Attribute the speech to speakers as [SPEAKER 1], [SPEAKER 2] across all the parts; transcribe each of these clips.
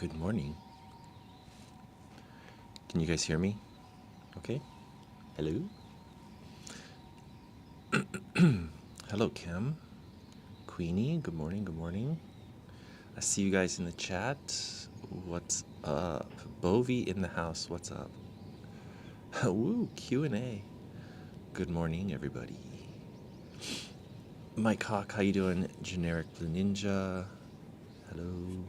[SPEAKER 1] Good morning. Can you guys hear me? Okay. Hello? Hello, Kim. Queenie, good morning, good morning. I see you guys in the chat. What's up? Bovie in the house, what's up? Woo, Q&A. Good morning, everybody. Mike Hawk, how you doing? Generic Blue Ninja. Hello.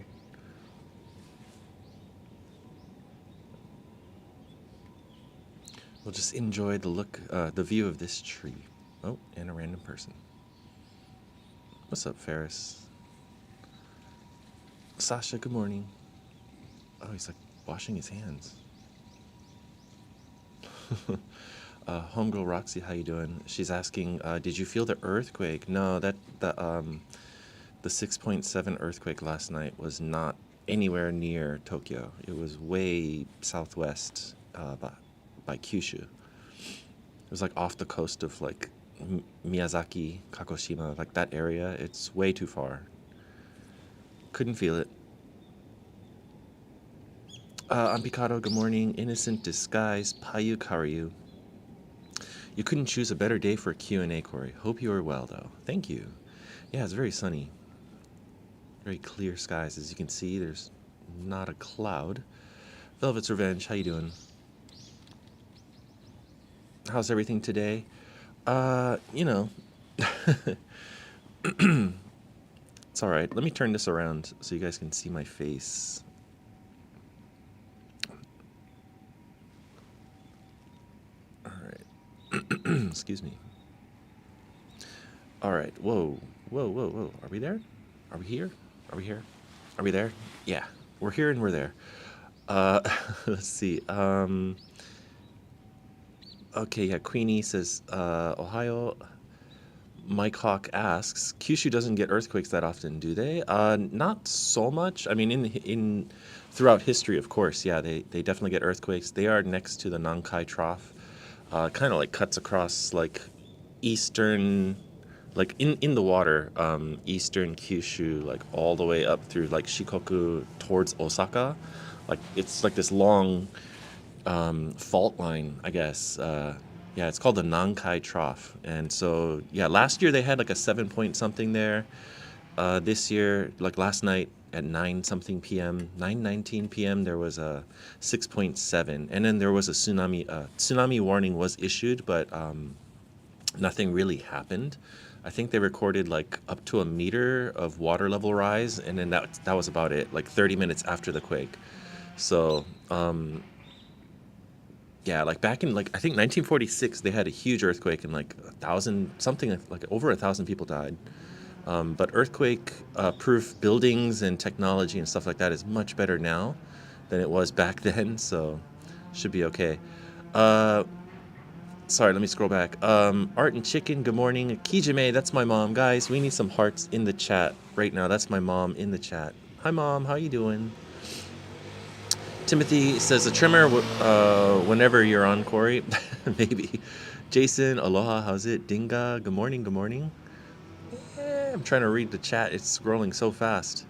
[SPEAKER 1] We'll just enjoy the view of this tree. Oh, and a random person. What's up, Ferris? Sasha, good morning. Oh, he's like washing his hands. Homegirl Roxy, how you doing? She's asking, did you feel the earthquake? No, the 6.7 earthquake last night was not anywhere near Tokyo. It was way southwest by Kyushu. It was like off the coast of like Miyazaki, Kagoshima, like that area. It's way too far. Couldn't feel it. I'm Picado, good morning. Innocent Disguise, Payu Karyu. You couldn't choose a better day for a Q&A, Cory. Hope you are well, though. Thank you. Yeah, it's very sunny. Very clear skies. As you can see, there's not a cloud. Velvet's Revenge, how you doing? How's everything today? You know, it's all right. Let me turn this around so you guys can see my face. All right. Excuse me. All right. Whoa. Whoa, whoa, whoa. Are we there? Are we here? Are we here? Are we there? Yeah. We're here and we're there. Let's see. Okay, yeah, Queenie says, Ohio. Mike Hawk asks, Kyushu doesn't get earthquakes that often, do they? Not so much. I mean, in throughout history, of course, yeah, they definitely get earthquakes. They are next to the Nankai Trough. Kind of like cuts across like eastern, like in the water, eastern Kyushu, like all the way up through like Shikoku towards Osaka. Like it's like this long fault line, I guess. Yeah, it's called the Nankai Trough. And so, yeah, last year they had like a 7 point something there. This year, like last night at 9 something p.m., 9:19 p.m., there was a 6.7. And then there was a tsunami. Tsunami warning was issued, but nothing really happened. I think they recorded like up to a meter of water level rise, and then that was about it, like 30 minutes after the quake. So, yeah, like back in like I think 1946, they had a huge earthquake and like 1,000 something like over 1,000 people died. But earthquake-proof buildings and technology and stuff like that is much better now than it was back then, so should be okay. Sorry, let me scroll back. Art and Chicken, good morning. Kijime, that's my mom. Guys, we need some hearts in the chat right now. That's my mom in the chat. Hi, Mom. How you doing? Timothy says a trimmer whenever you're on, Cory. Maybe. Jason, aloha, how's it? Dinga, good morning, good morning. I'm trying to read the chat. It's scrolling so fast.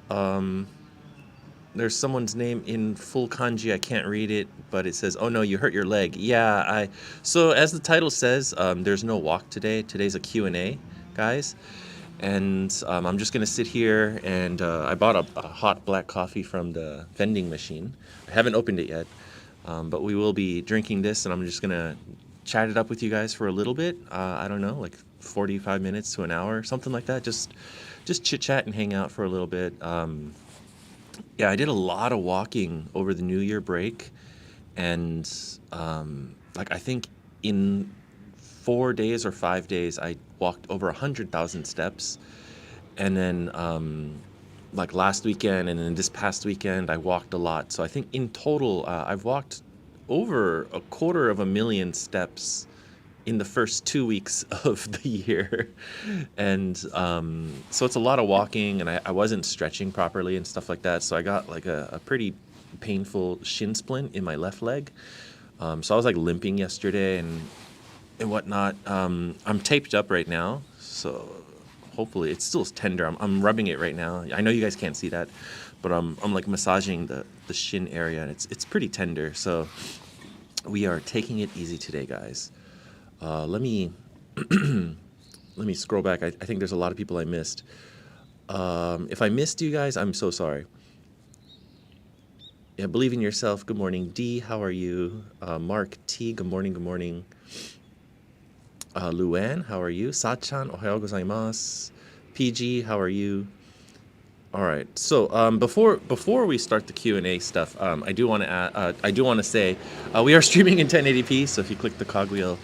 [SPEAKER 1] There's someone's name in full kanji. I can't read it, but it says, oh no, you hurt your leg. Yeah, so as the title says, there's no walk today. Today's a Q&A, guys. And I'm just going to sit here, and I bought a hot black coffee from the vending machine. I haven't opened it yet, but we will be drinking this, and I'm just going to chat it up with you guys for a little bit. I don't know, like 45 minutes to an hour, something like that. Just chit-chat and hang out for a little bit. Yeah, I did a lot of walking over the New Year break, and like I think in 4 days or 5 days, I walked over 100,000 steps. And then like last weekend and then this past weekend, I walked a lot. So I think in total, I've walked over 250,000 steps in the first 2 weeks of the year. And so it's a lot of walking, and I wasn't stretching properly and stuff like that. So I got like a pretty painful shin splint in my left leg. So I was like limping yesterday and whatnot. I'm taped up right now, so hopefully it's still tender. I'm rubbing it right now. I know you guys can't see that, but I'm like massaging the shin area, and it's pretty tender. So we are taking it easy today, guys. Let me let me scroll back. I think there's a lot of people I missed. If I missed you guys, I'm so sorry. Yeah, believe in yourself. Good morning, D. How are you? Mark T. Good morning. Good morning. Luann, how are you? Sachan, ohayou gozaimasu. PG, how are you? All right. So before we start the Q&A stuff, I do want to say we are streaming in 1080p. So if you click the cogwheel,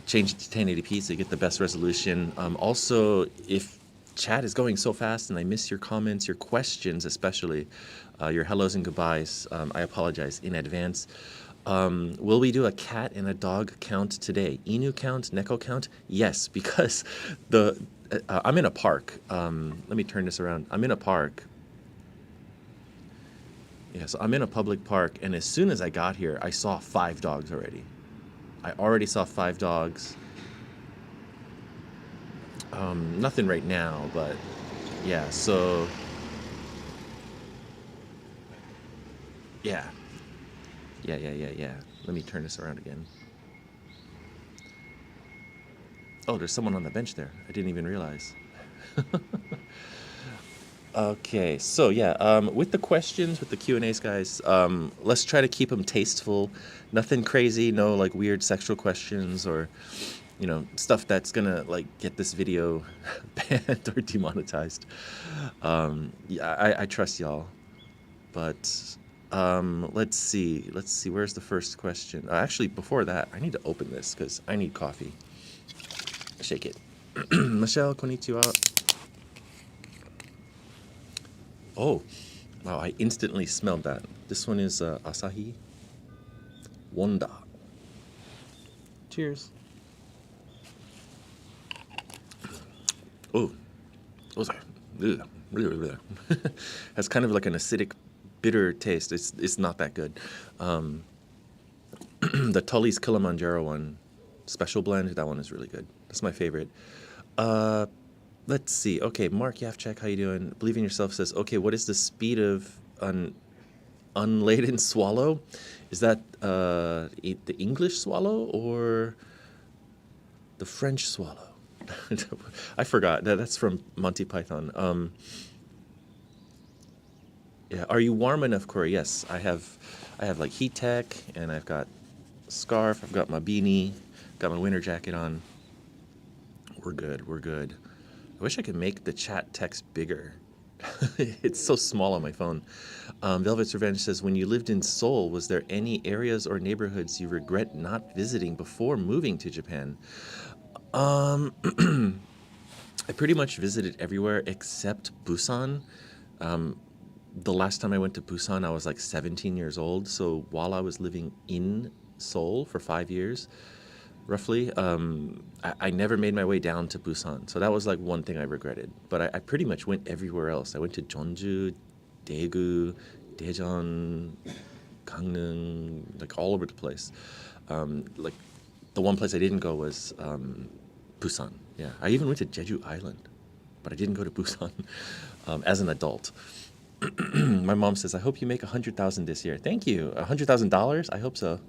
[SPEAKER 1] change it to 1080p so you get the best resolution. Also, if chat is going so fast and I miss your comments, your questions, especially your hellos and goodbyes, I apologize in advance. Will we do a cat and a dog count today? Inu count, neko count? Yes, because I'm in a park. Let me turn this around. I'm in a park. Yeah, so I'm in a public park, and as soon as I got here, I saw 5 dogs already. I already saw 5 dogs. Nothing right now, but yeah, so yeah. Yeah. Let me turn this around again. Oh, there's someone on the bench there. I didn't even realize. Okay, so yeah, with the questions, with the Q&As, guys, let's try to keep them tasteful. Nothing crazy, no like weird sexual questions or, stuff that's gonna like get this video banned or demonetized. Yeah, I trust y'all. But let's see, where's the first question? Actually, before that, I need to open this because I need coffee. Shake it. Michelle, konnichiwa. Oh, wow, I instantly smelled that. This one is Asahi Wonda. Cheers. Oh, those are really. Has kind of like an acidic, bitter taste. It's not that good. The Tully's Kilimanjaro one, special blend, that one is really good. That's my favorite. Let's see. Okay, Mark Yafchek, how you doing? Believe in Yourself says, okay, what is the speed of an unladen swallow? Is that the English swallow or the French swallow? I forgot. That's from Monty Python. Yeah, are you warm enough, Cory? Yes, I have like heat tech, and I've got a scarf. I've got my beanie, got my winter jacket on. We're good. I wish I could make the chat text bigger. It's so small on my phone. Velvet's Revenge says, when you lived in Seoul, was there any areas or neighborhoods you regret not visiting before moving to Japan? I pretty much visited everywhere except Busan. The last time I went to Busan, I was like 17 years old. So while I was living in Seoul for 5 years, roughly, I never made my way down to Busan. So that was like one thing I regretted. But I pretty much went everywhere else. I went to Jeonju, Daegu, Daejeon, Gangneung, like all over the place. Like the one place I didn't go was Busan. Yeah, I even went to Jeju Island, but I didn't go to Busan as an adult. My mom says, I hope you make 100,000 this year. Thank you. $100,000? I hope so.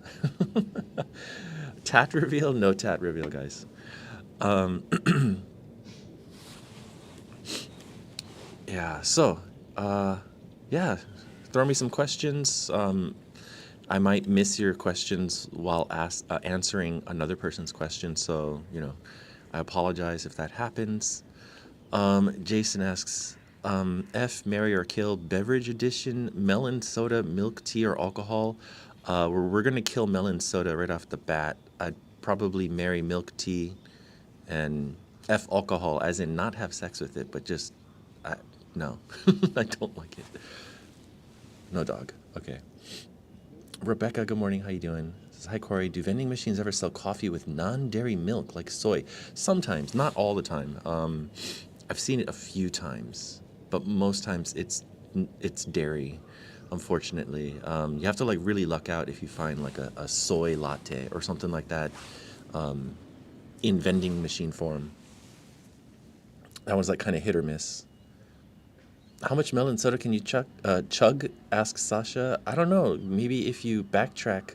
[SPEAKER 1] Tat reveal? No tat reveal, guys. Yeah, so, yeah, throw me some questions. I might miss your questions while answering another person's question, so, I apologize if that happens. Jason asks, F, marry or kill, beverage edition, melon, soda, milk, tea, or alcohol? We're going to kill melon soda right off the bat. I'd probably marry milk tea and F, alcohol, as in not have sex with it, but just, no, I don't like it. No dog. Okay. Rebecca, good morning. How you doing? Says, hi, Cory. Do vending machines ever sell coffee with non-dairy milk like soy? Sometimes, not all the time. I've seen it a few times, but most times it's dairy, unfortunately. You have to like really luck out if you find like a soy latte or something like that in vending machine form. That was like kind of hit or miss. How much melon soda can you chug? Asks Sasha. I don't know. Maybe if you backtrack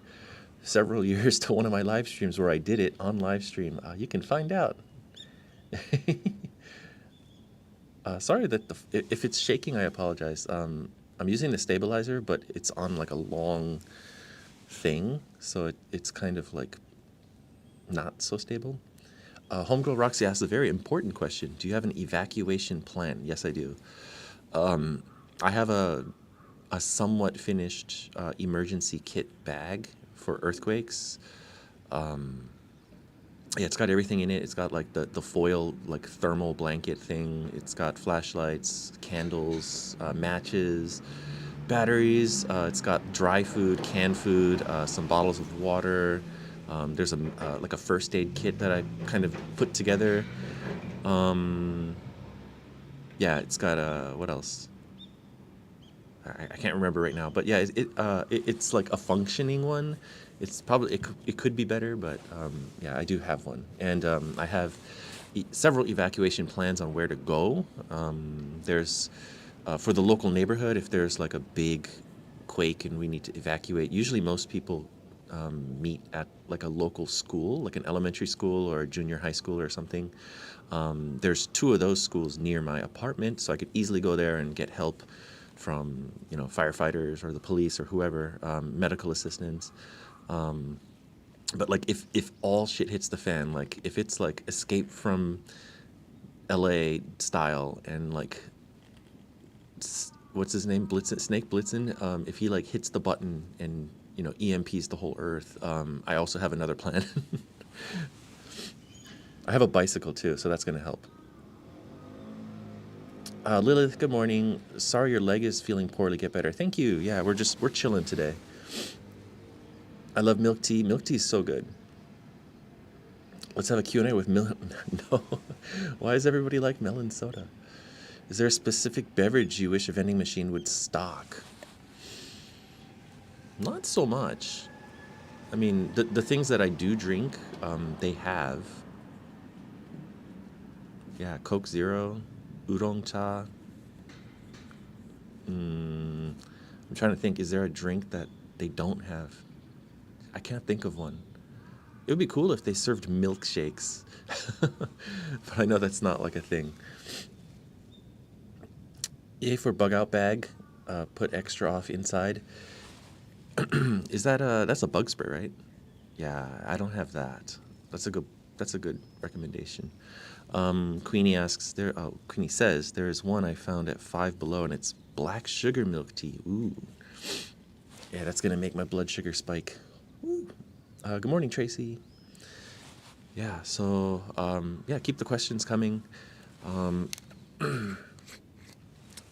[SPEAKER 1] several years to one of my live streams where I did it on live stream, you can find out. Sorry that if it's shaking, I apologize. I'm using the stabilizer, but it's on like a long thing, so it's kind of like not so stable. Homegirl Roxy asks a very important question. Do you have an evacuation plan? Yes, I do. I have a somewhat finished emergency kit bag for earthquakes. Yeah, it's got everything in it. It's got like the foil like thermal blanket thing. It's got flashlights, candles, matches, batteries. It's got dry food, canned food, some bottles of water. There's a like a first aid kit that I kind of put together. Um, yeah, it's got what else? I can't remember right now, but yeah, it's like a functioning one. It's probably it could be better, but yeah, I do have one, and I have several evacuation plans on where to go. There's for the local neighborhood, if there's like a big quake and we need to evacuate. Usually, most people meet at like a local school, like an elementary school or a junior high school or something. There's two of those schools near my apartment, so I could easily go there and get help from firefighters or the police or whoever, medical assistance. But like if all shit hits the fan, like if it's like Escape from L.A. style and like what's his name, Snake Blitzen, if he like hits the button and EMPs the whole earth, I also have another plan. I have a bicycle too, so that's gonna help. Lilith, good morning. Sorry your leg is feeling poorly. Get better. Thank you. Yeah, we're chilling today. I love milk tea. Milk tea is so good. Let's have a Q&A with milk. No. Why does everybody like melon soda? Is there a specific beverage you wish a vending machine would stock? Not so much. I mean, the things that I do drink, they have. Yeah, Coke Zero, Oolong Cha. I'm trying to think, is there a drink that they don't have? I can't think of one. It would be cool if they served milkshakes. But I know that's not like a thing. Yay for bug out bag. Put extra off inside. Is that that's a bug spray, right? Yeah, I don't have that. That's a good recommendation. Queenie asks there. Oh, Queenie says there is one I found at Five Below, and it's black sugar milk tea. Ooh, yeah, that's gonna make my blood sugar spike. Ooh. Good morning, Tracy. Yeah, so yeah, keep the questions coming.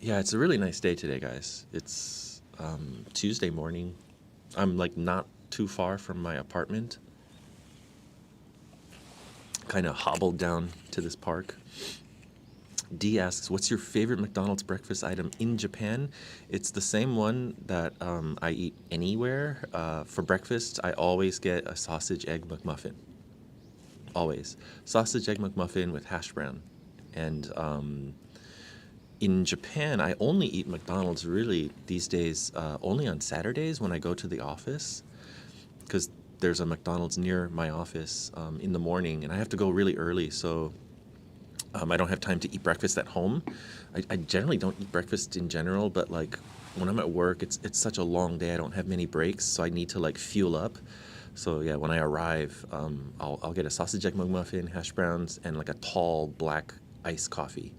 [SPEAKER 1] Yeah, it's a really nice day today, guys. It's Tuesday morning. I'm like not too far from my apartment. Kind of hobbled down to this park. D asks, what's your favorite McDonald's breakfast item in Japan? It's the same one that I eat anywhere. For breakfast, I always get a sausage egg McMuffin. Always. Sausage egg McMuffin with hash brown. And in Japan, I only eat McDonald's really these days only on Saturdays when I go to the office, because there's a McDonald's near my office in the morning, and I have to go really early, so I don't have time to eat breakfast at home. I generally don't eat breakfast in general, but like when I'm at work, it's such a long day. I don't have many breaks, so I need to like fuel up. So yeah, when I arrive, I'll get a sausage egg McMuffin, hash browns, and like a tall black iced coffee,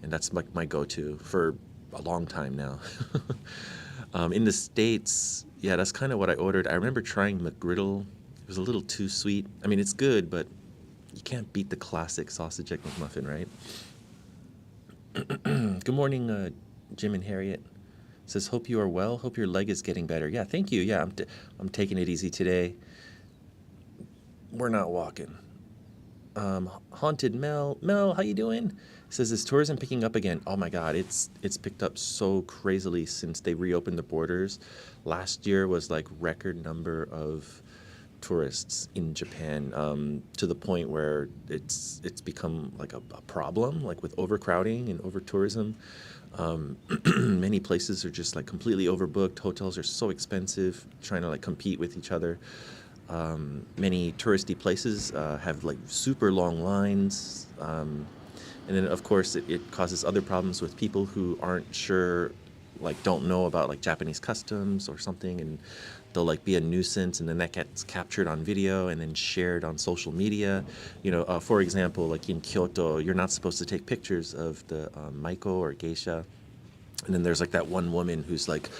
[SPEAKER 1] and that's like my go-to for a long time now. In the States, yeah, that's kind of what I ordered. I remember trying McGriddle. It was a little too sweet. I mean, it's good, but you can't beat the classic sausage egg McMuffin, right? Good morning, Jim and Harriet. Says, hope you are well. Hope your leg is getting better. Yeah, thank you. Yeah, I'm taking it easy today. We're not walking. Haunted Mel, how you doing? Says, is tourism picking up again? Oh my God, it's picked up so crazily since they reopened the borders. Last year was like record number of tourists in Japan, to the point where it's become like a problem, like with overcrowding and over tourism. Many places are just like completely overbooked. Hotels are so expensive, trying to like compete with each other. Many touristy places have like super long lines. And then, of course, it causes other problems with people who aren't sure, like, don't know about like Japanese customs or something, and they'll like be a nuisance, and then that gets captured on video and then shared on social media. For example, like in Kyoto, you're not supposed to take pictures of the maiko or geisha, and then there's like that one woman who's like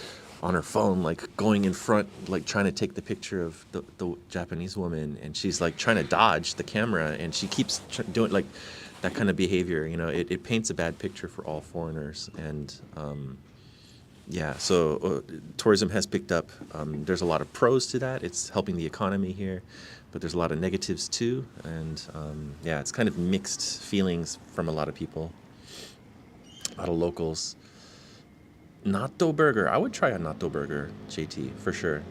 [SPEAKER 1] on her phone, like going in front, like trying to take the picture of the Japanese woman, and she's like trying to dodge the camera, and she keeps doing like that kind of behavior. It paints a bad picture for all foreigners, and yeah, so tourism has picked up. There's a lot of pros to that. It's helping the economy here, but there's a lot of negatives too, and yeah, it's kind of mixed feelings from a lot of people, a lot of locals. Natto burger. I would try a natto burger, JT, for sure.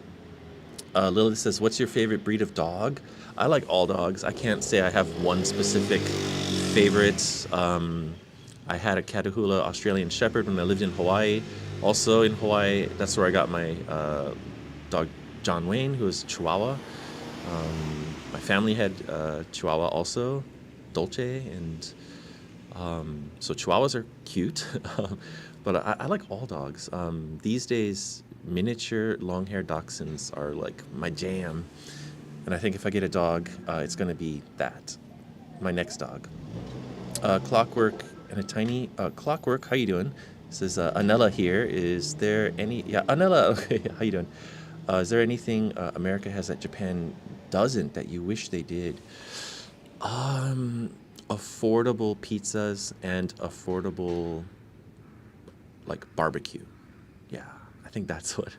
[SPEAKER 1] Lilith says, "What's your favorite breed of dog?" I like all dogs. I can't say I have one specific favorite. I had a Catahoula Australian Shepherd when I lived in Hawaii. Also in Hawaii, that's where I got my dog John Wayne, who was Chihuahua. My family had Chihuahua also, Dolce, and so Chihuahuas are cute. But I like all dogs. These days, miniature long-haired dachshunds are like my jam. And I think if I get a dog, it's going to be that, my next dog. Clockwork and a tiny Clockwork. How you doing? Says Anella here. Is there any? Yeah, Anella. Okay, how you doing? Is there anything America has that Japan doesn't that you wish they did? Affordable pizzas and affordable like barbecue. Yeah, I think that's what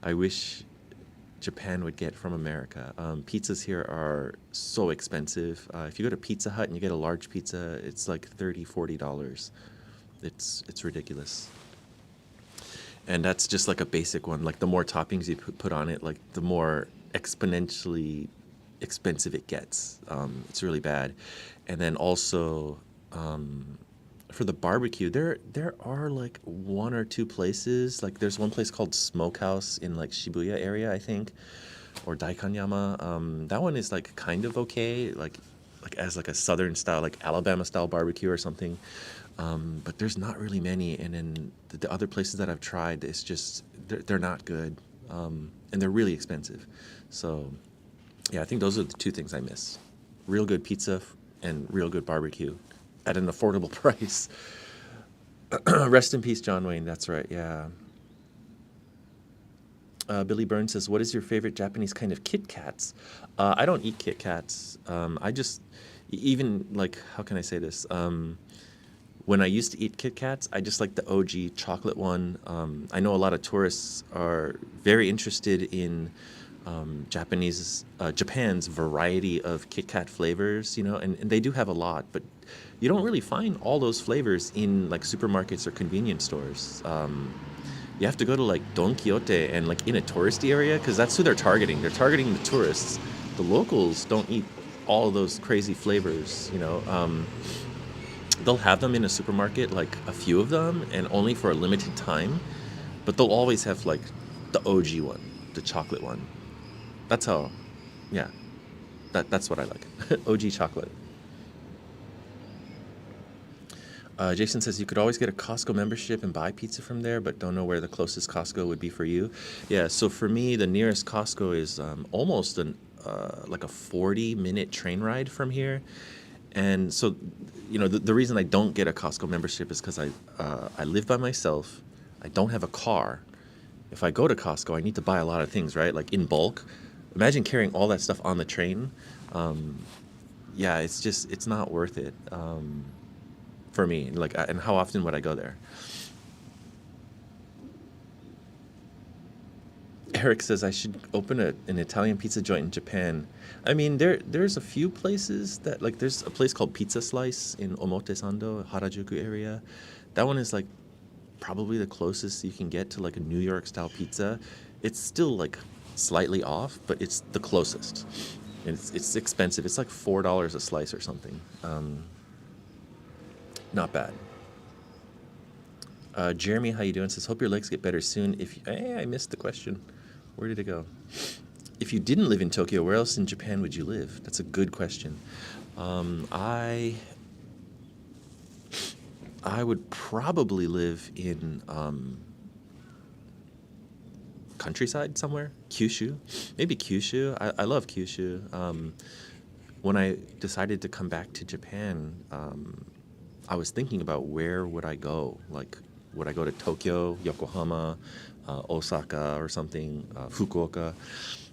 [SPEAKER 1] I wish Japan would get from America. Pizzas here are so expensive. If you go to Pizza Hut and you get a large pizza, it's like $30, $40. It's ridiculous. And that's just like a basic one. Like the more toppings you put on it, like the more exponentially expensive it gets. It's really bad. And then also for the barbecue, there are like one or two places. Like there's one place called Smokehouse in like Shibuya area, I think, or Daikanyama. That one is like kind of okay, like as like a southern style, like Alabama style barbecue or something. But there's not really many. And then the other places that I've tried, it's just they're not good, and they're really expensive. So yeah, I think those are the two things I miss: real good pizza and real good barbecue at an affordable price. Rest in peace, John Wayne. That's right. Yeah. Billy Burns says, "What is your favorite Japanese kind of Kit Kats?" I don't eat Kit Kats. I just, even like, how can I say this? When I used to eat Kit Kats, I just like the OG chocolate one. I know a lot of tourists are very interested in Japan's variety of Kit Kat flavors, and they do have a lot, but you don't really find all those flavors in like supermarkets or convenience stores. You have to go to like Don Quixote and like in a touristy area, because that's who they're targeting. They're targeting the tourists. The locals don't eat all of those crazy flavors. They'll have them in a supermarket, like a few of them, and only for a limited time. But they'll always have like the OG one, the chocolate one. That's how, yeah, that's what I like. OG chocolate. Jason says you could always get a Costco membership and buy pizza from there, but don't know where the closest Costco would be for you. Yeah, so for me, the nearest Costco is almost like a 40-minute train ride from here. And so, the reason I don't get a Costco membership is because I live by myself. I don't have a car. If I go to Costco, I need to buy a lot of things, right? Like in bulk. Imagine carrying all that stuff on the train. Yeah, it's not worth it for me. Like, and how often would I go there? Eric says I should open an Italian pizza joint in Japan. I mean, there's a few places that, like, there's a place called Pizza Slice in Omotesando, Harajuku area. That one is like probably the closest you can get to like a New York style pizza. It's still like slightly off, but it's the closest. And it's expensive. It's like $4 a slice or something. Not bad. Jeremy, how you doing? Says, hope your legs get better soon. Hey, I missed the question. Where did it go? If you didn't live in Tokyo, where else in Japan would you live? That's a good question. I would probably live in countryside somewhere. Kyushu, maybe Kyushu. I love Kyushu. When I decided to come back to Japan, I was thinking about where would I go. Like, would I go to Tokyo, Yokohama, Osaka, or something? Fukuoka.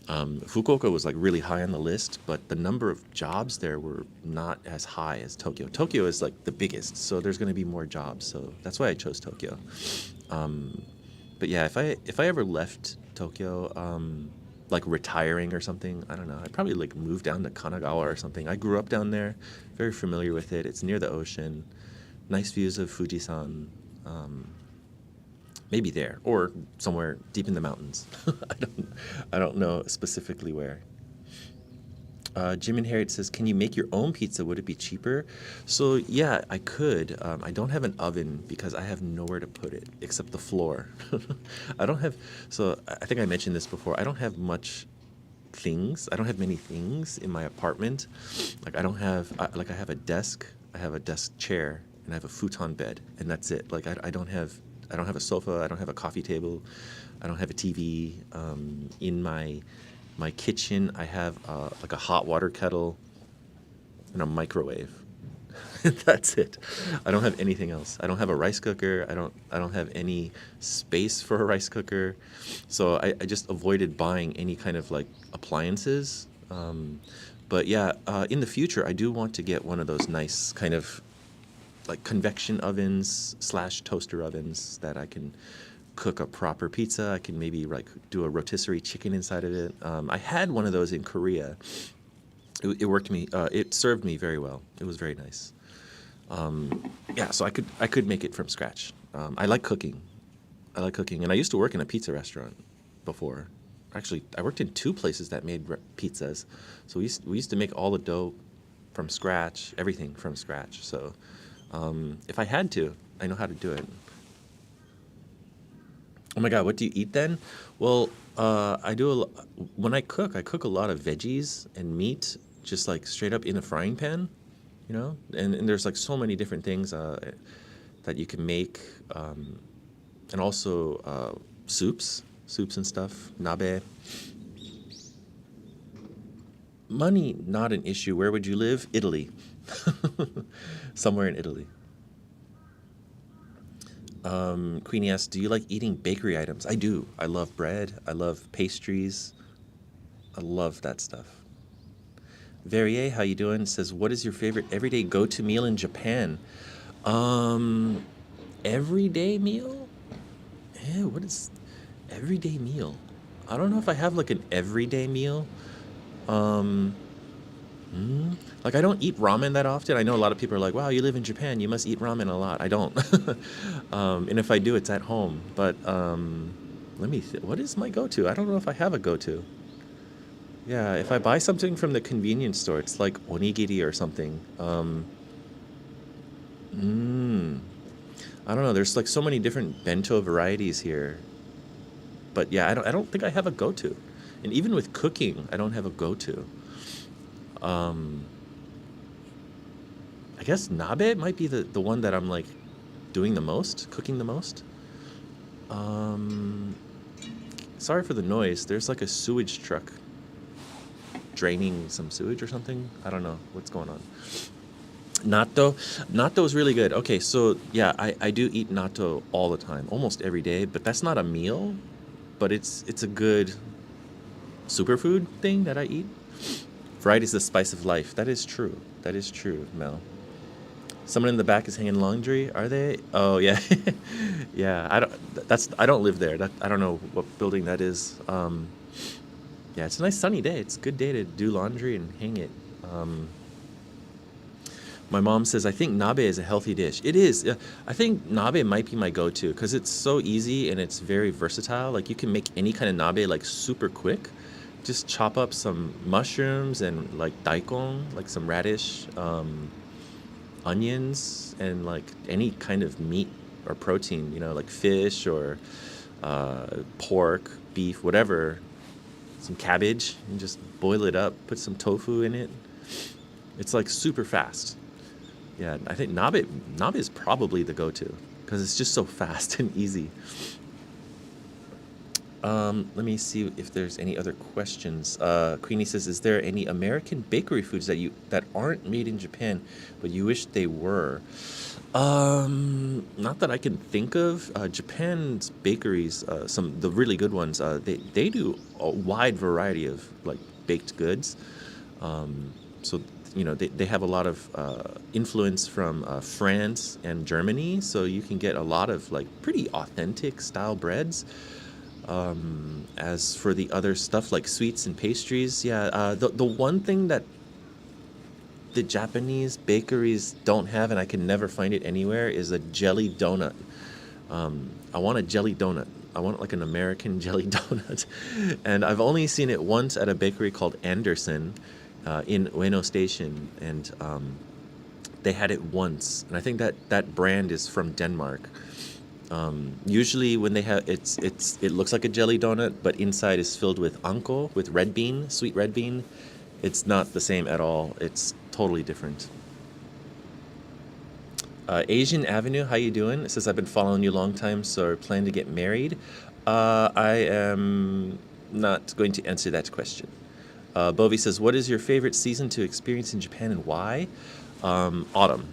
[SPEAKER 1] Fukuoka was like really high on the list, but the number of jobs there were not as high as Tokyo. Tokyo is like the biggest, so there's going to be more jobs. So that's why I chose Tokyo. But yeah, if I ever left Tokyo, like retiring or something, I don't know. I'd probably like move down to Kanagawa or something. I grew up down there, very familiar with it. It's near the ocean, nice views of Fujisan. Maybe there or somewhere deep in the mountains. I don't know specifically where. Jim and Harriet says, can you make your own pizza? Would it be cheaper? So yeah, I could. I don't have an oven because I have nowhere to put it except the floor. So I think I mentioned this before. I don't have much things. I don't have many things in my apartment. Like I have a desk, I have a desk chair, and I have a futon bed, and that's it. Like I don't have a sofa. I don't have a coffee table. I don't have a TV. In my kitchen, I have like a hot water kettle and a microwave. That's it. I don't have anything else. I don't have a rice cooker. I don't have any space for a rice cooker. So I just avoided buying any kind of like appliances. But yeah, in the future, I do want to get one of those nice kind of like convection ovens / toaster ovens that I can cook a proper pizza. I can maybe like do a rotisserie chicken inside of it. I had one of those in Korea. It served me very well. It was very nice. Yeah, so I could make it from scratch. I like cooking. And I used to work in a pizza restaurant before. Actually, I worked in 2 places that made pizzas. So we used to make all the dough from scratch, everything from scratch. So if I had to, I know how to do it. Oh my God, what do you eat then? Well, when I cook a lot of veggies and meat, just like straight up in a frying pan, you know? And there's like so many different things that you can make. And also soups and stuff, nabe. Money, not an issue. Where would you live? Italy. Somewhere in Italy. Queenie asks, do you like eating bakery items? I do. I love bread. I love pastries. I love that stuff. Verrier, how you doing? Says, what is your favorite everyday go-to meal in Japan? Everyday meal? What is everyday meal? I don't know if I have like an everyday meal. Like I don't eat ramen that often. I know a lot of people are like, wow, you live in Japan, you must eat ramen a lot. I don't. And if I do, it's at home. But let me what is my go-to? I don't know if I have a go-to. Yeah, if I buy something from the convenience store, it's like onigiri or something. I don't know. There's like so many different bento varieties here. But yeah, I don't think I have a go-to. And even with cooking, I don't have a go-to. I guess nabe might be the one that I'm like doing the most, cooking the most. Sorry for the noise. There's like a sewage truck draining some sewage or something. I don't know what's going on. Natto is really good. Okay, so yeah, I do eat natto all the time, almost every day, but that's not a meal, but it's a good superfood thing that I eat. Variety is the spice of life. That is true. That is true, Mel. Someone in the back is hanging laundry. Are they? Oh yeah, yeah. I don't live there. I don't know what building that is. Yeah, it's a nice sunny day. It's a good day to do laundry and hang it. My mom says, I think nabe is a healthy dish. It is. I think nabe might be my go-to because it's so easy and it's very versatile. Like you can make any kind of nabe like super quick. Just chop up some mushrooms and like daikon, like some radish, onions, and like any kind of meat or protein, like fish or pork, beef, whatever. Some cabbage and just boil it up. Put some tofu in it. It's like super fast. Yeah, I think nabe is probably the go-to because it's just so fast and easy. Let me see if there's any other questions. Queenie says, "Is there any American bakery foods that aren't made in Japan, but you wish they were?" Not that I can think of. Japan's bakeries, some the really good ones, they do a wide variety of like baked goods. So they have a lot of influence from France and Germany, so you can get a lot of like pretty authentic style breads. As for the other stuff like sweets and pastries, yeah, the one thing that the Japanese bakeries don't have, and I can never find it anywhere, is a jelly donut. I want a jelly donut. I want like an American jelly donut. And I've only seen it once at a bakery called Anderson in Ueno Station. And they had it once. And I think that brand is from Denmark. Usually when they have it looks like a jelly donut, but inside is filled with anko, with red bean, sweet red bean. It's not the same at all. It's totally different. Asian Avenue, how you doing? It says, "I've been following you a long time, so I plan to get married." I am not going to answer that question. Bovi says, "What is your favorite season to experience in Japan and why?" Autumn.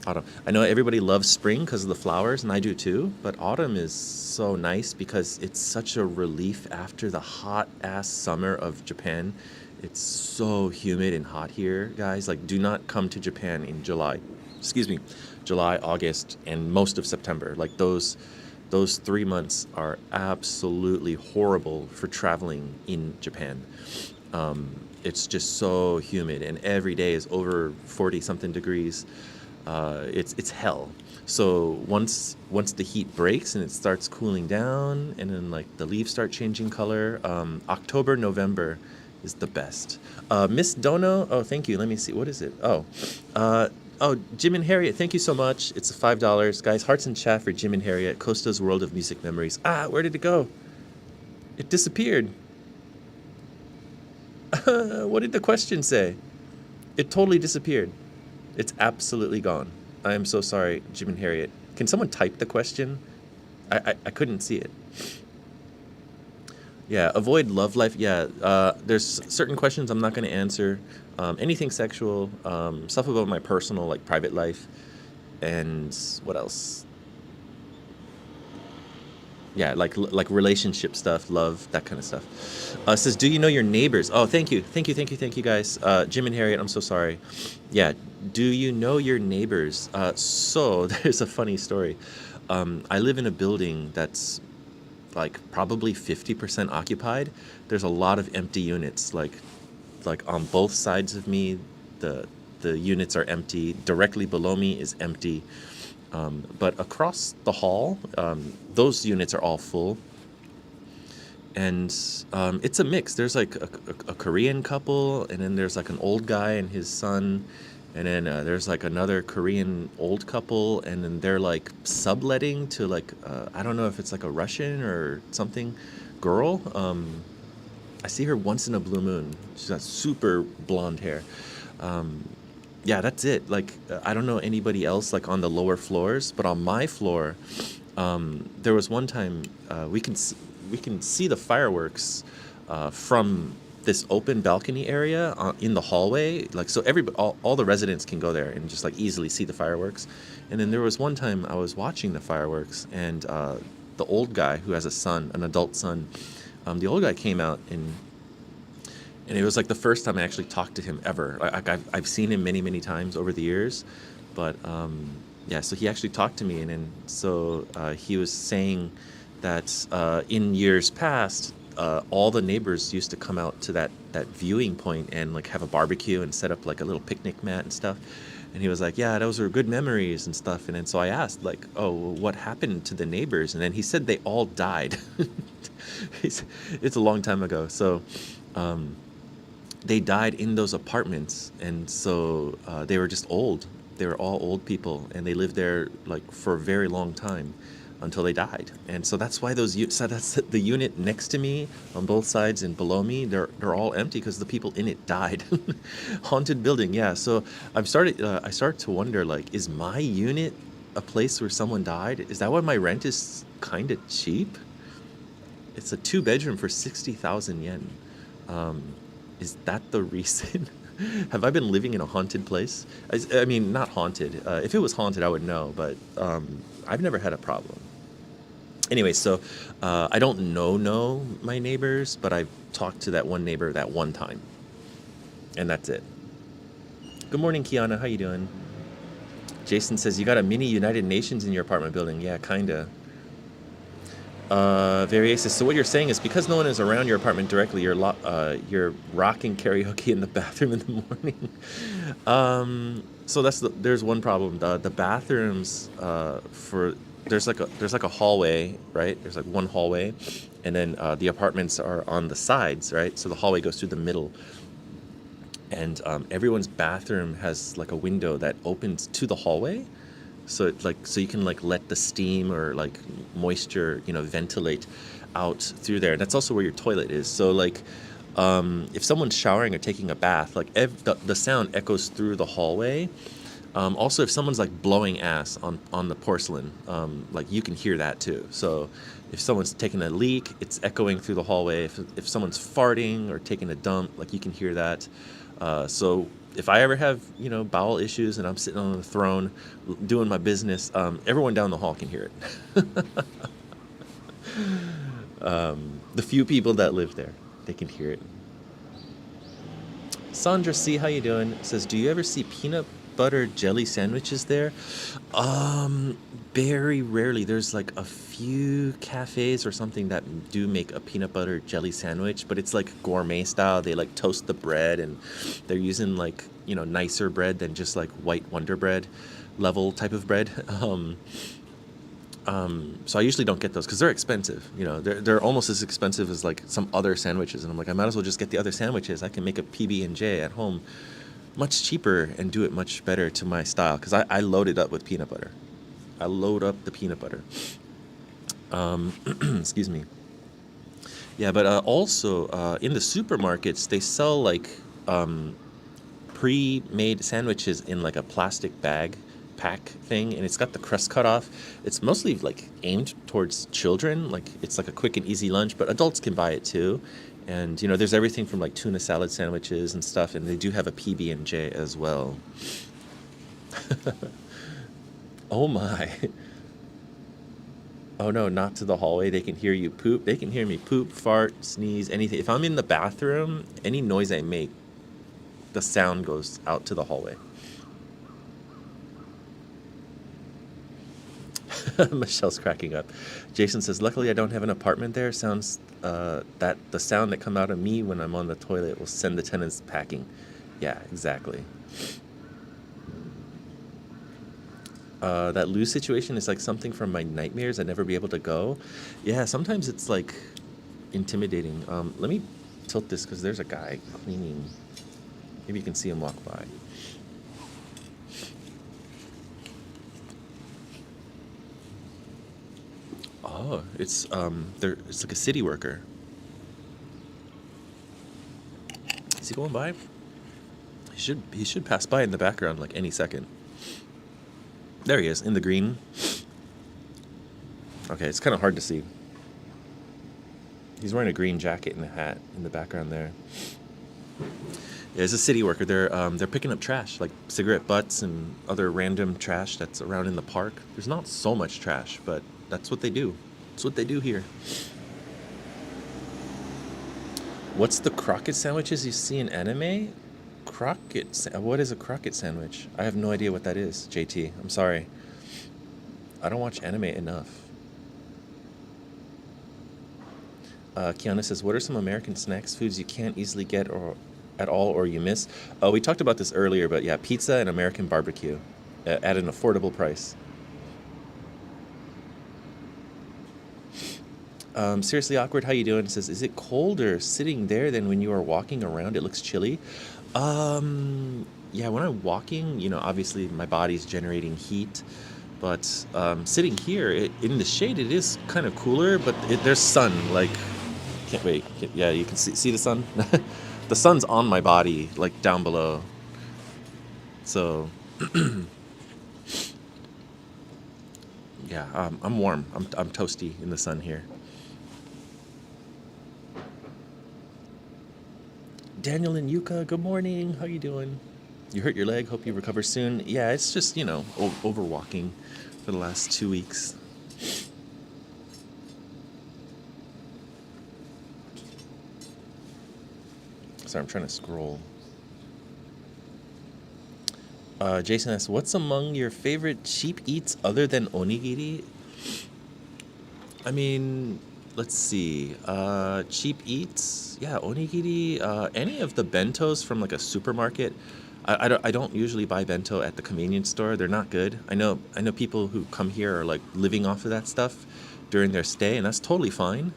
[SPEAKER 1] Autumn. I know everybody loves spring because of the flowers, and I do too, but autumn is so nice because it's such a relief after the hot-ass summer of Japan. It's so humid and hot here, guys. Like, do not come to Japan in July. Excuse me. July, August, and most of September. Like, those 3 months are absolutely horrible for traveling in Japan. It's just so humid, and every day is over 40-something degrees. It's hell. So once the heat breaks and it starts cooling down, and then like the leaves start changing color, October, November is the best. Miss Dono, oh thank you. Let me see, what is it? Jim and Harriet, thank you so much. It's $5, guys. Hearts and chat for Jim and Harriet, Costa's World of Music Memories. Where did it go? It disappeared. What did the question say? It totally disappeared. It's absolutely gone. I am so sorry, Jim and Harriet. Can someone type the question? I couldn't see it. Yeah, avoid love life. Yeah, there's certain questions I'm not going to answer. Anything sexual, stuff about my personal, like private life, and what else? Yeah, like relationship stuff, love, that kind of stuff. Says, "Do you know your neighbors?" Oh, thank you, guys. Jim and Harriet, I'm so sorry. Yeah, do you know your neighbors? So there's a funny story. I live in a building that's like probably 50% occupied. There's a lot of empty units, like on both sides of me, the units are empty. Directly below me is empty. But across the hall, those units are all full. And it's a mix. There's like a Korean couple, and then there's like an old guy and his son, and then there's like another Korean old couple, and then they're like subletting to like, I don't know if it's like a Russian or something girl. I see her once in a blue moon. She's got super blonde hair. Yeah, that's it. Like, I don't know anybody else like on the lower floors, but on my floor, there was one time we can see the fireworks from this open balcony area in the hallway. Like, so all the residents can go there and just like easily see the fireworks. And then there was one time I was watching the fireworks, and the old guy who has a son, an adult son, the old guy came out, and it was like the first time I actually talked to him ever. Like I've seen him many, many times over the years, but yeah, so he actually talked to me, and then so he was saying that in years past, all the neighbors used to come out to that viewing point and like have a barbecue and set up like a little picnic mat and stuff. And he was like, "Yeah, those are good memories and stuff." And then so I asked, like, "Oh, well, what happened to the neighbors?" And then he said they all died. It's a long time ago. So they died in those apartments, and so they were just old. They were all old people, and they lived there like for a very long time until they died. And so that's why so that's the unit next to me on both sides and below me. They're all empty because the people in it died. Haunted building, yeah. So I started to wonder, like, is my unit a place where someone died? Is that why my rent is kind of cheap? It's a 2 bedroom for 60,000 yen. Um, is that the reason? Have I been living in a haunted place? I mean, not haunted. If it was haunted, I would know, but I've never had a problem. Anyway, so I don't know my neighbors, but I've talked to that one neighbor that one time, and that's it. Good morning, Kiana. How you doing? Jason says, you got a mini United Nations in your apartment building. Yeah, kinda. Variasis. So what you're saying is because no one is around your apartment directly, you're rocking karaoke in the bathroom in the morning. So there's one problem. The bathrooms there's like a hallway, right? There's like one hallway, and then the apartments are on the sides, right? So the hallway goes through the middle, and everyone's bathroom has like a window that opens to the hallway. So you can like let the steam or like moisture, ventilate out through there. And that's also where your toilet is. So like if someone's showering or taking a bath, like the sound echoes through the hallway. Also, if someone's like blowing ass on the porcelain, like you can hear that too. So if someone's taking a leak, it's echoing through the hallway. If someone's farting or taking a dump, like you can hear that. So if I ever have, bowel issues and I'm sitting on the throne doing my business, everyone down the hall can hear it. The few people that live there, they can hear it. Sandra C, how you doing? Says, do you ever see peanut butter jelly sandwiches there? Very rarely. There's like a few cafes or something that do make a peanut butter jelly sandwich, but it's like gourmet style. They like toast the bread, and they're using like, nicer bread than just like white Wonder Bread level type of bread. So I usually don't get those because they're expensive. They're almost as expensive as like some other sandwiches, and I'm like, I might as well just get the other sandwiches. I can make a PB&J at home much cheaper and do it much better to my style, because I load it up with peanut butter. I load up the peanut butter. Excuse me. Yeah, but also in the supermarkets, they sell like pre-made sandwiches in like a plastic bag pack thing, and it's got the crust cut off. It's mostly like aimed towards children, like it's like a quick and easy lunch, but adults can buy it too. And there's everything from like tuna salad sandwiches and stuff, and they do have a PB&J as well. Oh my. Oh no, not to the hallway. They can hear you poop. They can hear me poop, fart, sneeze, anything. If I'm in the bathroom, any noise I make, the sound goes out to the hallway. Michelle's cracking up. Jason says, luckily I don't have an apartment there. Sounds that the sound that come out of me when I'm on the toilet will send the tenants packing. Yeah, exactly. That loo situation is like something from my nightmares. I'd never be able to go. Yeah, sometimes it's like intimidating. Let me tilt this because there's a guy cleaning. Maybe you can see him walk by. Oh, it's like a city worker. Is he going by? He should pass by in the background like any second. There he is, in the green. Okay, it's kind of hard to see. He's wearing a green jacket and a hat in the background there. Yeah, it's a city worker. They're picking up trash, like cigarette butts and other random trash that's around in the park. There's not so much trash, but that's what they do. That's what they do here. What's the crockett sandwiches you see in anime? What is a crockett sandwich? I have no idea what that is, JT. I'm sorry. I don't watch anime enough. Kiana says, what are some American snacks, foods you can't easily get at all or you miss? We talked about this earlier, but yeah, pizza and American barbecue at an affordable price. Seriously awkward, how you doing? It says, is it colder sitting there than when you are walking around? It looks chilly. yeah, when I'm walking, obviously my body's generating heat, but sitting here in the shade, it is kind of cooler, but there's sun. Like, can't wait. Yeah, you can see the sun. The sun's on my body, like down below. So yeah, I'm warm. I'm toasty in the sun here. Daniel and Yuka, good morning. How you doing? You hurt your leg. Hope you recover soon. Yeah, it's just overwalking for the last 2 weeks. Sorry, I'm trying to scroll. Jason asks, what's among your favorite cheap eats other than onigiri? I mean, let's see. Cheap eats. Yeah, onigiri. Any of the bentos from like a supermarket. I don't usually buy bento at the convenience store. They're not good. I know people who come here are like living off of that stuff during their stay, and that's totally fine.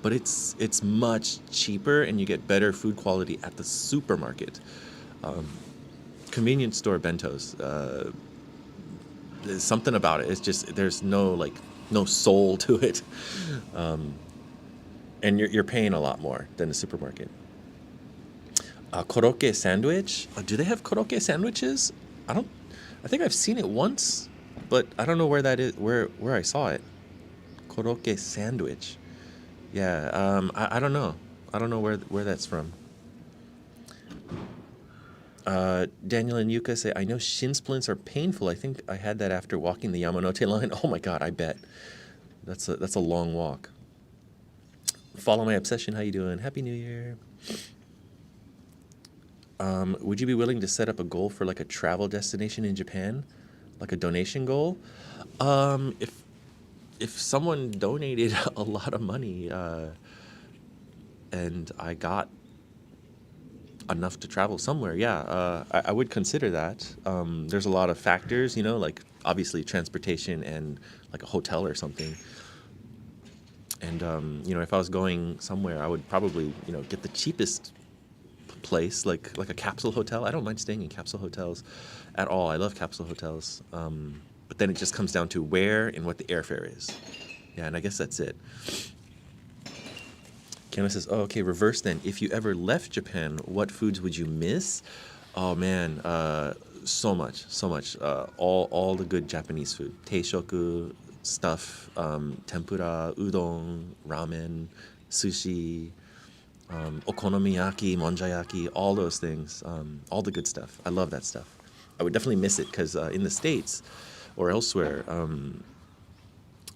[SPEAKER 1] But it's much cheaper, and you get better food quality at the supermarket. Convenience store bentos. There's something about it. It's just there's no soul to it, and you're paying a lot more than the supermarket. Korokke sandwich. Do they have korokke sandwiches? I don't. I think I've seen it once, but I don't know where that is. Where I saw it. Korokke sandwich. Yeah. I don't know. I don't know where that's from. Daniel and Yuka say, I know shin splints are painful. I think I had that after walking the Yamanote line. Oh my god, I bet. That's a long walk. Follow my obsession. How you doing? Happy New Year. Would you be willing to set up a goal for like a travel destination in Japan, like a donation goal? If someone donated a lot of money, and I got enough to travel somewhere, yeah, I would consider that. There's a lot of factors, like obviously transportation and like a hotel or something. And if I was going somewhere, I would probably get the cheapest place, like a capsule hotel. I don't mind staying in capsule hotels at all. I love capsule hotels. But then it just comes down to where and what the airfare is. Yeah, and I guess that's it. Kiana says, oh, okay, reverse then. If you ever left Japan, what foods would you miss? Oh, man, so much. All the good Japanese food. Teishoku stuff, tempura, udon, ramen, sushi, okonomiyaki, monjayaki, all those things, all the good stuff. I love that stuff. I would definitely miss it because in the States or elsewhere,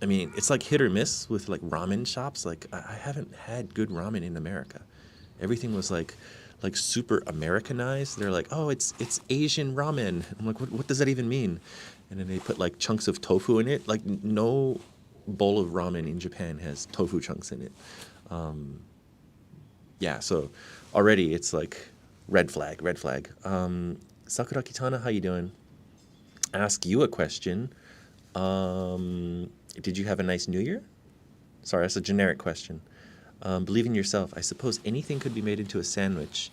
[SPEAKER 1] I mean, it's like hit or miss with like ramen shops. Like I haven't had good ramen in America. Everything was like super Americanized. They're like, oh, it's Asian ramen. I'm like, what does that even mean? And then they put like chunks of tofu in it. Like no bowl of ramen in Japan has tofu chunks in it. Yeah, so already it's like red flag. Sakura Kitana, how you doing? Ask you a question. Did you have a nice New Year? Sorry, that's a generic question. Believe in yourself. I suppose anything could be made into a sandwich.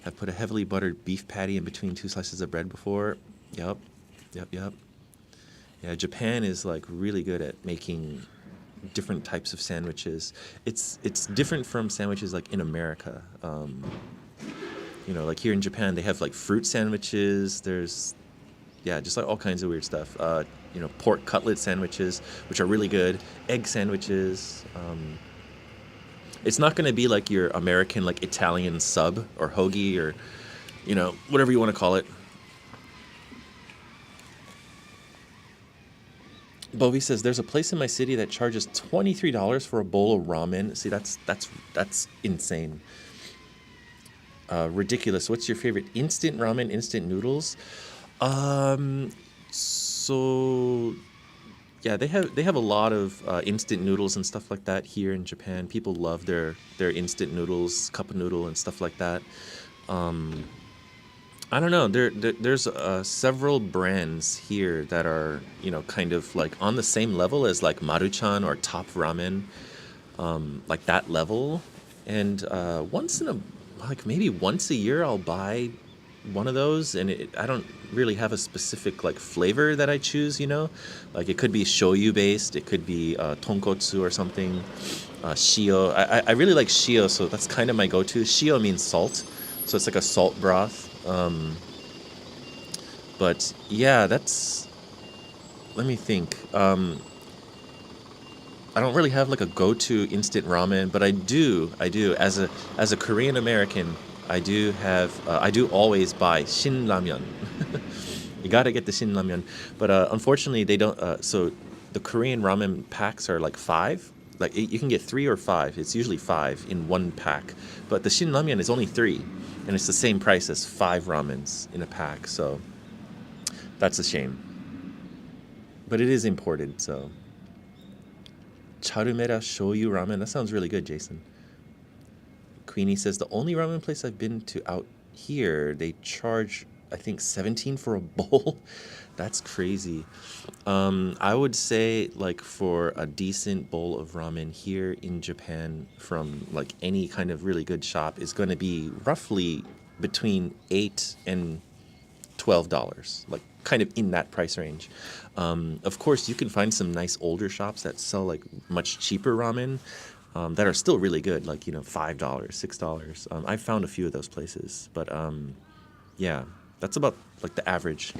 [SPEAKER 1] Have put a heavily buttered beef patty in between 2 slices of bread before. Yep. Yeah, Japan is like really good at making different types of sandwiches. It's different from sandwiches like in America. Like here in Japan, they have like fruit sandwiches. There's, yeah, just like all kinds of weird stuff. Pork cutlet sandwiches, which are really good. Egg sandwiches. It's not going to be like your American, like Italian sub or hoagie or, whatever you want to call it. Bovie says there's a place in my city that charges $23 for a bowl of ramen. See, that's insane. Ridiculous. What's your favorite instant ramen, instant noodles? So yeah, they have a lot of instant noodles and stuff like that here in Japan. People love their instant noodles, cup noodle and stuff like that. I don't know. There's several brands here that are kind of like on the same level as like Maruchan or Top Ramen, like that level. And maybe once a year I'll buy one of those, and I don't really have a specific like flavor that I choose. Like it could be shoyu based, it could be tonkotsu or something. Shio. I really like shio, so that's kind of my go-to. Shio means salt, so it's like a salt broth. But yeah, that's. Let me think. I don't really have like a go-to instant ramen, but I do as a Korean American, I do always buy shin ramyeon. You gotta get the shin ramyeon, but unfortunately they don't. So the Korean ramen packs are like five. Like you can get three or five. It's usually five in one pack, but the shin ramyeon is only three, and it's the same price as five ramens in a pack. So that's a shame, but it is imported. So charumera shoyu ramen. That sounds really good, Jason. Queenie says the only ramen place I've been to out here, they charge I think 17 for a bowl. That's crazy. I would say like for a decent bowl of ramen here in Japan from like any kind of really good shop is going to be roughly between $8 and $12, like kind of in that price range. Of course, you can find some nice older shops that sell like much cheaper ramen that are still really good, like $5, $6. I've found a few of those places, but yeah, that's about like the average.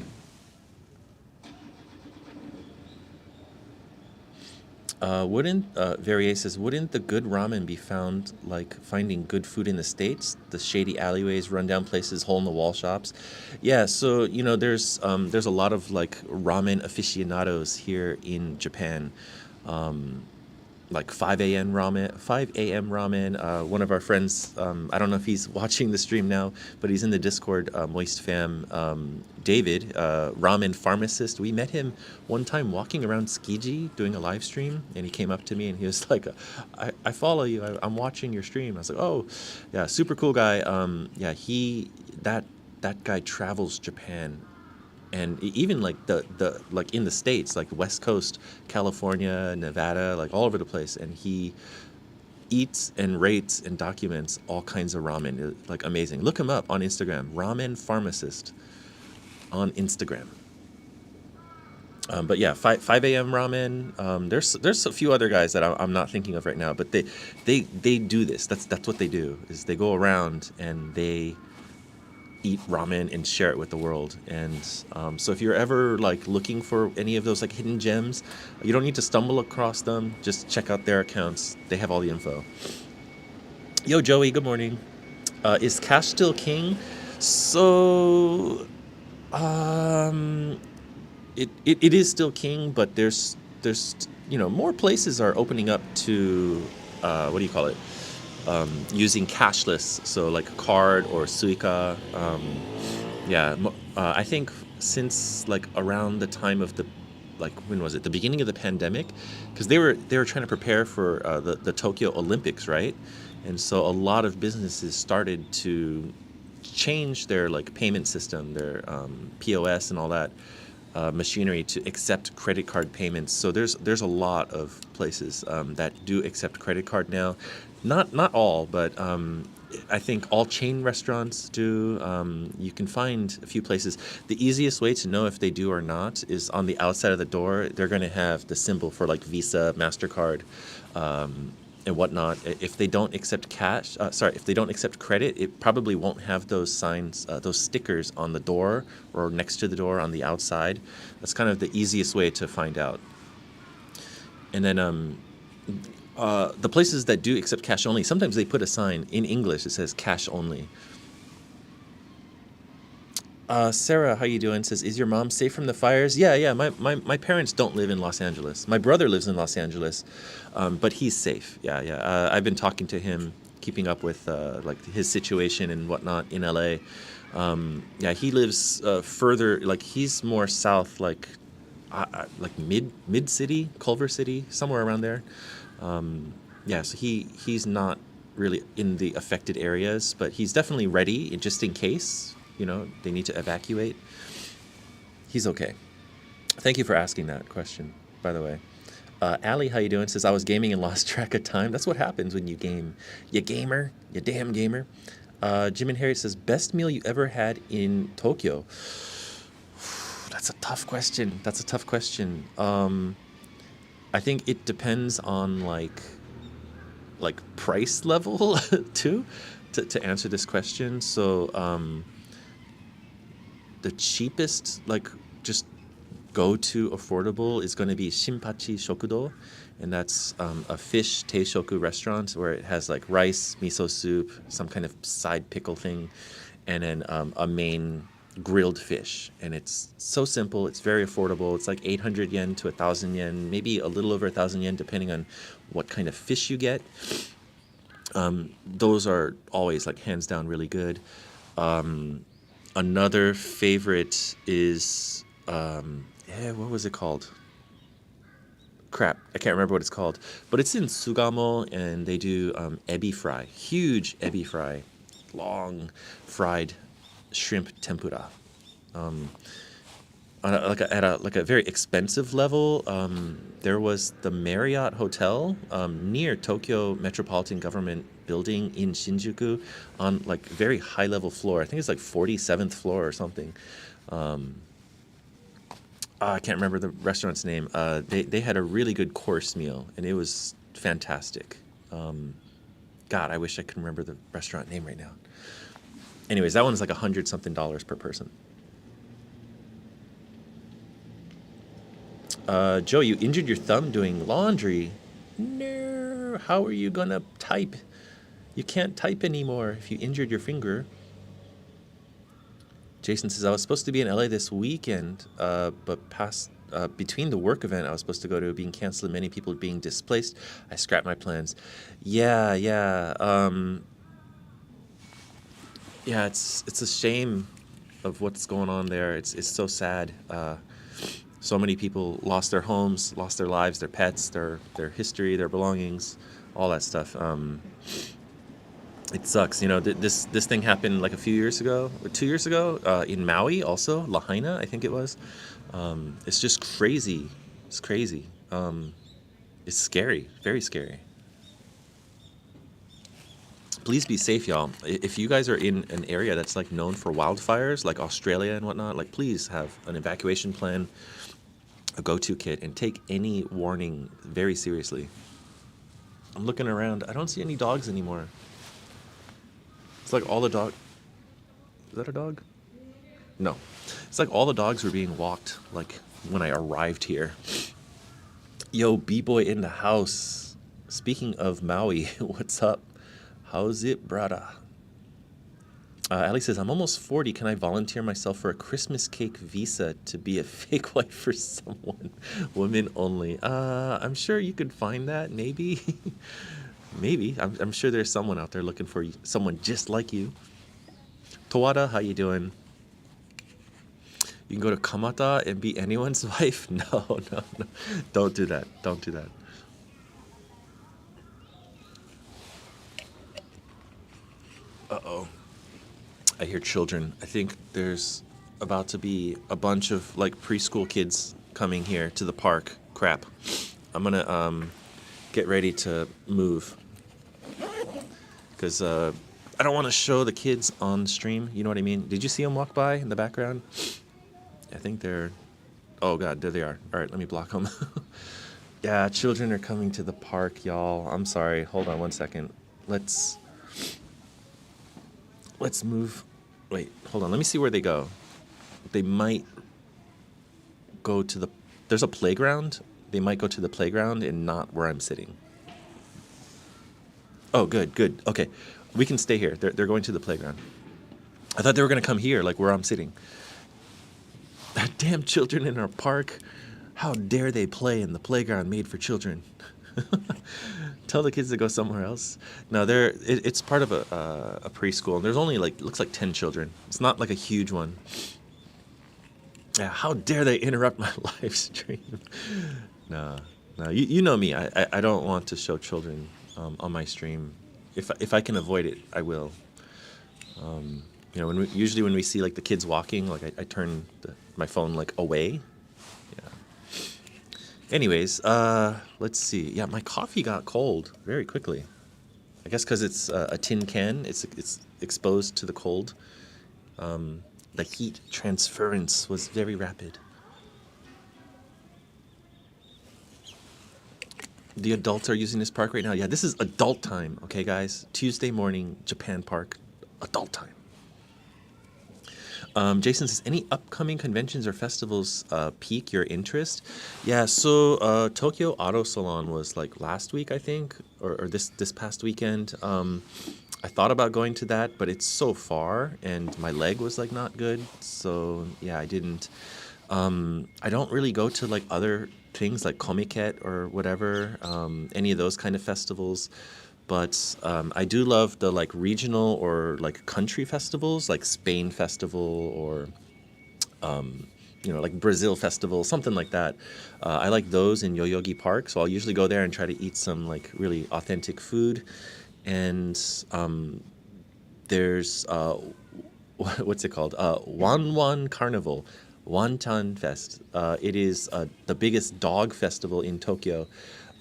[SPEAKER 1] Wouldn't Verrier says, wouldn't the good ramen be found like finding good food in the States? The shady alleyways, rundown places, hole in the wall shops. Yeah, so there's a lot of like ramen aficionados here in Japan. Like 5 a.m. ramen. One of our friends, I don't know if he's watching the stream now, but he's in the Discord, Moist Fam. David, ramen pharmacist. We met him one time walking around Tsukiji doing a live stream, and he came up to me and he was like, I follow you. I'm watching your stream. I was like, oh, yeah, super cool guy. Yeah, that guy travels Japan, and even like the like in the States, like West Coast, California, Nevada, like all over the place, and he eats and rates and documents all kinds of ramen. Like amazing. Look him up on Instagram, ramen pharmacist on Instagram. But yeah, 5 a.m. ramen. There's a few other guys that I'm not thinking of right now, but they do this. That's what they do, is they go around and they eat ramen and share it with the world. And so if you're ever like looking for any of those like hidden gems, you don't need to stumble across them. Just check out their accounts. They have all the info. Yo, Joey, good morning. Is cash still king? So um it is still king, but there's more places are opening up to what do you call it? Using cashless, so like card or Suica. Yeah, I think since like around the time of the, like when was it? The beginning of the pandemic, because they were trying to prepare for the Tokyo Olympics, right? And so a lot of businesses started to change their like payment system, their POS and all that machinery to accept credit card payments. So there's a lot of places that do accept credit card now. Not all, but I think all chain restaurants do. You can find a few places. The easiest way to know if they do or not is on the outside of the door. They're going to have the symbol for like Visa, MasterCard, and whatnot. If they don't accept if they don't accept credit, it probably won't have those signs, those stickers on the door or next to the door on the outside. That's kind of the easiest way to find out. And then the places that do accept cash only, sometimes they put a sign in English that says cash only. Sarah, how you doing? Says, is your mom safe from the fires? Yeah. My parents don't live in Los Angeles. My brother lives in Los Angeles, but he's safe. Yeah. I've been talking to him, keeping up with like his situation and whatnot in LA. Yeah, he lives further, like he's more south, like mid city, Culver City, somewhere around there. Yeah, so he's not really in the affected areas, but he's definitely ready just in case, they need to evacuate. He's okay. Thank you for asking that question, by the way. Allie, how you doing? Says, I was gaming and lost track of time. That's what happens when you game. You gamer. You damn gamer. Jim and Harry says, best meal you ever had in Tokyo. That's a tough question. That's a tough question. I think it depends on like price level too, to answer this question. So the cheapest, like just go to affordable, is going to be Shinpachi Shokudo, and that's a fish teishoku restaurant where it has like rice, miso soup, some kind of side pickle thing, and then a main grilled fish. And it's so simple. It's very affordable. It's like 800 yen to 1,000 yen, maybe a little over 1,000 yen, depending on what kind of fish you get. Those are always like hands down really good. Another favorite is what was it called? Crap, I can't remember what it's called, but it's in Sugamo, and they do ebi fry, huge ebi fry, long fried shrimp tempura. At a very expensive level, there was the Marriott Hotel near Tokyo Metropolitan Government Building in Shinjuku, on like very high level floor. I think it's like 47th floor or something. I can't remember the restaurant's name. They had a really good course meal, and it was fantastic. God, I wish I could remember the restaurant name right now. Anyways, that one's like $100-something per person. Joe, you injured your thumb doing laundry. No, how are you gonna type? You can't type anymore if you injured your finger. Jason says, I was supposed to be in LA this weekend, but between the work event I was supposed to go to being canceled and many people being displaced, I scrapped my plans. Yeah. It's a shame of what's going on there. It's so sad. So many people lost their homes, lost their lives, their pets, their history, their belongings, all that stuff. It sucks. This thing happened like a few years ago, or 2 years ago, in Maui also, Lahaina, I think it was. It's just crazy. It's crazy. It's scary, very scary. Please be safe, y'all. If you guys are in an area that's like known for wildfires, like Australia and whatnot, like please have an evacuation plan, a go-to kit, and take any warning very seriously. I'm looking around. I don't see any dogs anymore. It's like all the dog. Is that a dog? No. It's like all the dogs were being walked like when I arrived here. Yo, B-boy in the house. Speaking of Maui, what's up? How's it, brother? Ali says, I'm almost 40. Can I volunteer myself for a Christmas cake visa to be a fake wife for someone? Women only. I'm sure you could find that, maybe. Maybe. I'm sure there's someone out there looking for someone just like you. Tawada, how you doing? You can go to Kamata and be anyone's wife? No. Don't do that. Don't do that. Uh-oh. I hear children. I think there's about to be a bunch of like preschool kids coming here to the park. Crap. I'm gonna get ready to move because I don't want to show the kids on stream. You know what I mean? Did you see them walk by in the background? I think they're... Oh god, there they are. All right, let me block them. Yeah, children are coming to the park, y'all. I'm sorry. Hold on one second. Let's move. Wait, hold on. Let me see where they go. They might go to the... There's a playground. They might go to the playground and not where I'm sitting. Oh, good. Okay, we can stay here. They're going to the playground. I thought they were going to come here, like where I'm sitting. Damn children in our park. How dare they play in the playground made for children? Tell the kids to go somewhere else. No, it's part of a preschool. And there's only looks like 10 children. It's not like a huge one. Yeah, how dare they interrupt my live stream? No, you know me. I don't want to show children on my stream. If I can avoid it, I will. Usually when we see like the kids walking, like I turn my phone like away. Yeah. Anyways, let's see. Yeah, my coffee got cold very quickly. I guess because it's a tin can, it's exposed to the cold. The heat transference was very rapid. The adults are using this park right now. Yeah, this is adult time, okay, guys? Tuesday morning, Japan Park, adult time. Jason says, any upcoming conventions or festivals pique your interest? Yeah, so Tokyo Auto Salon was like last week, I think, or this past weekend. I thought about going to that, but it's so far, and my leg was like not good, so yeah, I didn't. I don't really go to like other things like Comiket or whatever, any of those kind of festivals. But I do love the like regional or like country festivals, like Spain Festival or like Brazil Festival, something like that. I like those in Yoyogi Park, so I'll usually go there and try to eat some like really authentic food. And there's what's it called? Wan Carnival, Wantan Fest. It is the biggest dog festival in Tokyo.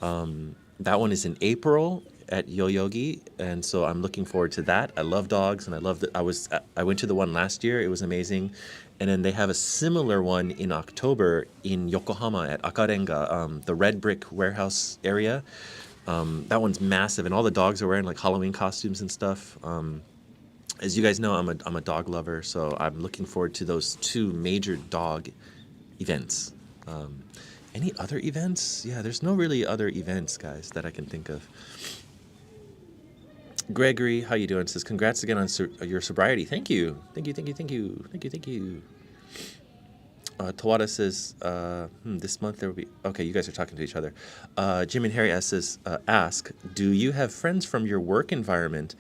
[SPEAKER 1] That one is in April at Yoyogi, and so I'm looking forward to that. I love dogs, and I love that. I went to the one last year. It was amazing, and then they have a similar one in October in Yokohama at Akarenga, the red brick warehouse area. That one's massive, and all the dogs are wearing like Halloween costumes and stuff. As you guys know, I'm a dog lover, so I'm looking forward to those two major dog events. Any other events? Yeah, there's no really other events, guys, that I can think of. Gregory, how you doing? Says, congrats again on your sobriety. Thank you. Thank you, thank you, thank you. Thank you, thank you. Tawada says, this month there will be... Okay, you guys are talking to each other. Jim and Harry says, ask, do you have friends from your work environment?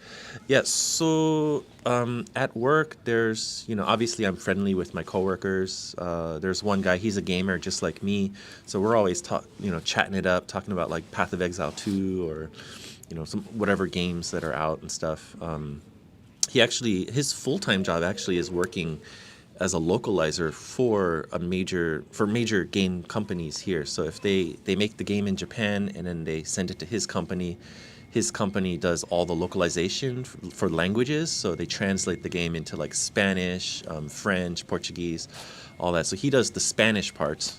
[SPEAKER 1] Yes, so at work, there's, obviously I'm friendly with my coworkers. There's one guy, he's a gamer just like me. So we're always, chatting it up, talking about like Path of Exile 2 or, some whatever games that are out and stuff. His full-time job actually is working as a localizer for major game companies here. So if they make the game in Japan and then they send it to his company does all the localization for languages. So they translate the game into like Spanish, French, Portuguese, all that. So he does the Spanish part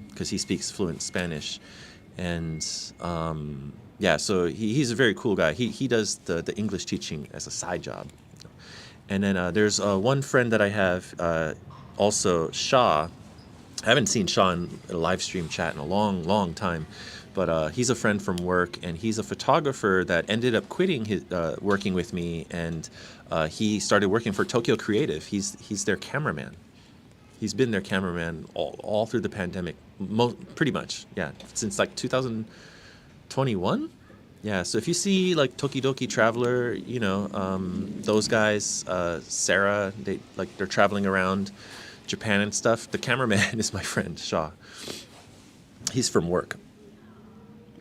[SPEAKER 1] because he speaks fluent Spanish. And so he's a very cool guy. He does the English teaching as a side job. And then there's one friend that I have, also Shaw. I haven't seen Shaw in a live stream chat in a long, long time, but he's a friend from work, and he's a photographer that ended up quitting his working with me, and he started working for Tokyo Creative. He's their cameraman. He's been their cameraman all through the pandemic, pretty much, yeah, since like 2021. Yeah, so if you see like Tokidoki Traveler, those guys, Sarah, they're traveling around Japan and stuff. The cameraman is my friend Shaw. He's from work.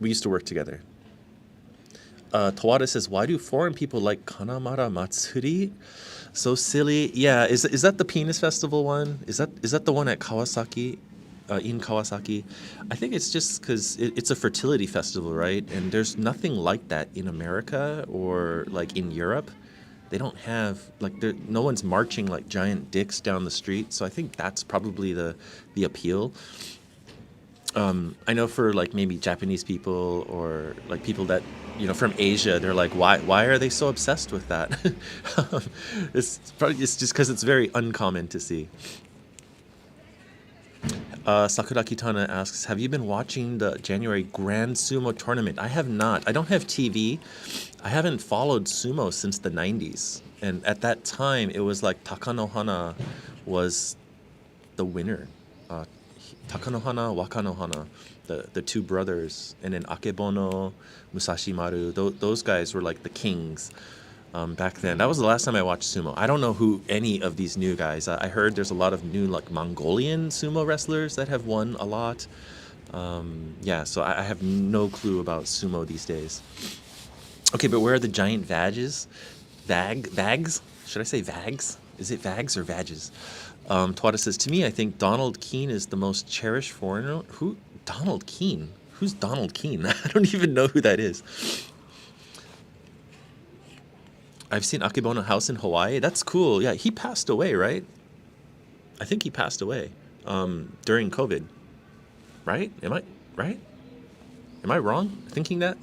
[SPEAKER 1] We used to work together. Tawada says, why do foreign people like Kanamara Matsuri? So silly. Yeah, is that the penis festival one? Is that the one at Kawasaki? In Kawasaki, I think it's just because it's a fertility festival, right? And there's nothing like that in America or like in Europe. They don't have no one's marching like giant dicks down the street. So I think that's probably the appeal. I know for like maybe Japanese people or like people that from Asia, they're like, why are they so obsessed with that? It's just because it's very uncommon to see. Sakura Kitana asks, have you been watching the January Grand Sumo tournament? I have not. I don't have TV. I haven't followed sumo since the 90s. And at that time, it was like Takanohana was the winner. Takanohana, Wakanohana, the two brothers. And then Akebono, Musashi Maru, those guys were like the kings. Back then. That was the last time I watched sumo. I don't know who any of these new guys. I heard there's a lot of new like Mongolian sumo wrestlers that have won a lot. So I have no clue about sumo these days. Okay, but where are the giant vags? Vags? Should I say vags? Is it vags or vages? Twata says, to me, I think Donald Keene is the most cherished foreigner. Who? Donald Keene? Who's Donald Keene? I don't even know who that is. I've seen Akebono House in Hawaii. That's cool. Yeah, he passed away, right? I think he passed away during COVID, right? Am I right? Am I wrong thinking that?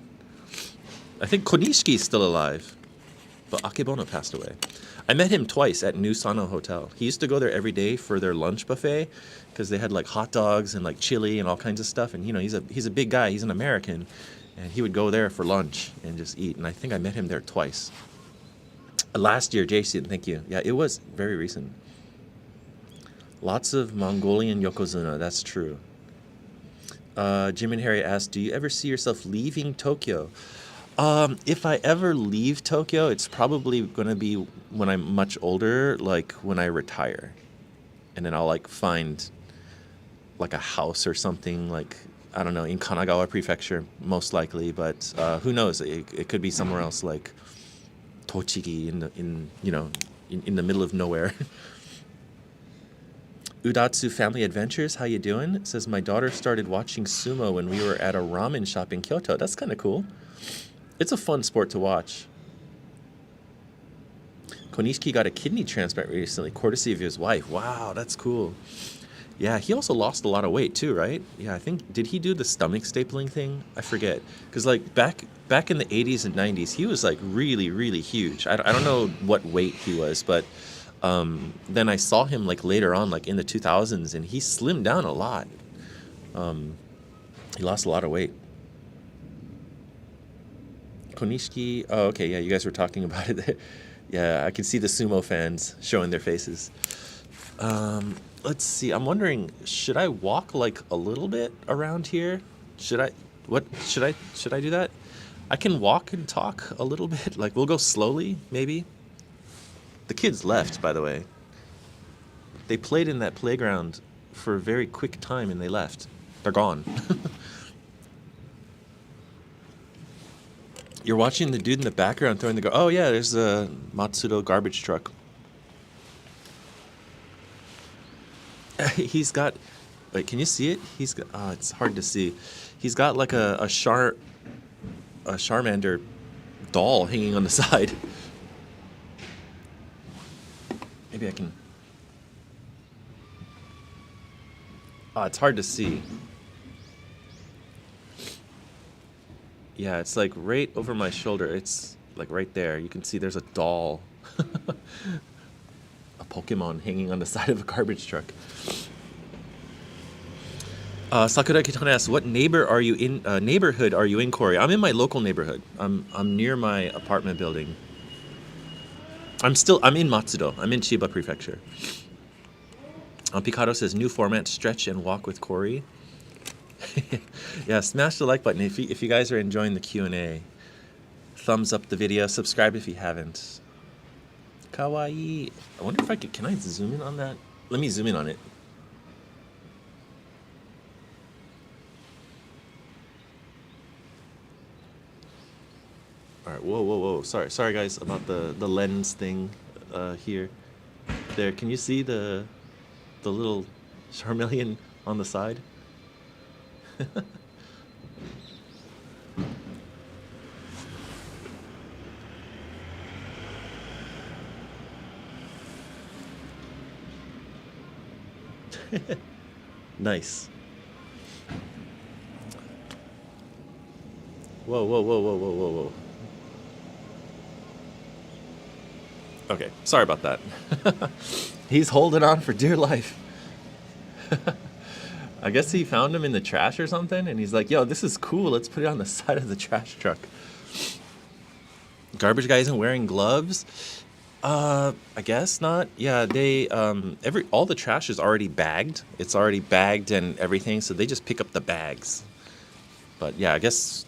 [SPEAKER 1] I think Konishiki is still alive, but Akebono passed away. I met him twice at New Sano Hotel. He used to go there every day for their lunch buffet because they had like hot dogs and like chili and all kinds of stuff. And you know, he's a big guy. He's an American, and he would go there for lunch and just eat. And I think I met him there twice. Last year, Jason, thank you. Yeah, it was very recent. Lots of Mongolian Yokozuna, that's true. Jim and Harry asked, do you ever see yourself leaving Tokyo? If I ever leave Tokyo, it's probably going to be when I'm much older, like when I retire. And then I'll like find like a house or something, like, I don't know, in Kanagawa Prefecture, most likely. But who knows? It could be somewhere else, like Tochigi in the middle of nowhere. Udatsu Family Adventures, how you doing? It says, my daughter started watching sumo when we were at a ramen shop in Kyoto. That's kind of cool. It's a fun sport to watch. Konishiki got a kidney transplant recently, courtesy of his wife. Wow, that's cool. Yeah, he also lost a lot of weight too, right? Yeah, I think, did he do the stomach stapling thing? I forget. Because like back in the 80s and 90s, he was like really, really huge. I don't know what weight he was, but then I saw him like later on, like in the 2000s, and he slimmed down a lot. He lost a lot of weight. Konishiki, oh, okay, yeah, you guys were talking about it. Yeah, I can see the sumo fans showing their faces. Let's see, I'm wondering, should I walk like a little bit around here? Should I do that? I can walk and talk a little bit, like we'll go slowly, maybe. The kids left, by the way. They played in that playground for a very quick time and they left. They're gone. You're watching the dude in the background throwing the oh yeah, there's a Matsudo garbage truck. He's got, wait, can you see it? He's got, oh, it's hard to see. He's got like a Charmander doll hanging on the side. Maybe I can. Oh, it's hard to see. Yeah, it's like right over my shoulder. It's like right there. You can see there's a doll. A Pokemon hanging on the side of a garbage truck. Sakura Kitana asks, what neighborhood are you in, Cory? I'm in my local neighborhood. I'm near my apartment building. I'm in Matsudo. I'm in Chiba Prefecture. Picado says, new format, stretch and walk with Cory. Yeah, smash the like button if you guys are enjoying the Q&A. Thumbs up the video. Subscribe if you haven't. Kawaii. I wonder if can I zoom in on that? Let me zoom in on it. All right, whoa. Sorry guys about the lens thing here. There, can you see the little Charmeleon on the side? Nice. Whoa. Okay, sorry about that. He's holding on for dear life. I guess he found him in the trash or something, and he's like, yo, this is cool, let's put it on the side of the trash truck. Garbage guy isn't wearing gloves? I guess not. Yeah, they, all the trash is already bagged. It's already bagged and everything, so they just pick up the bags. But yeah, I guess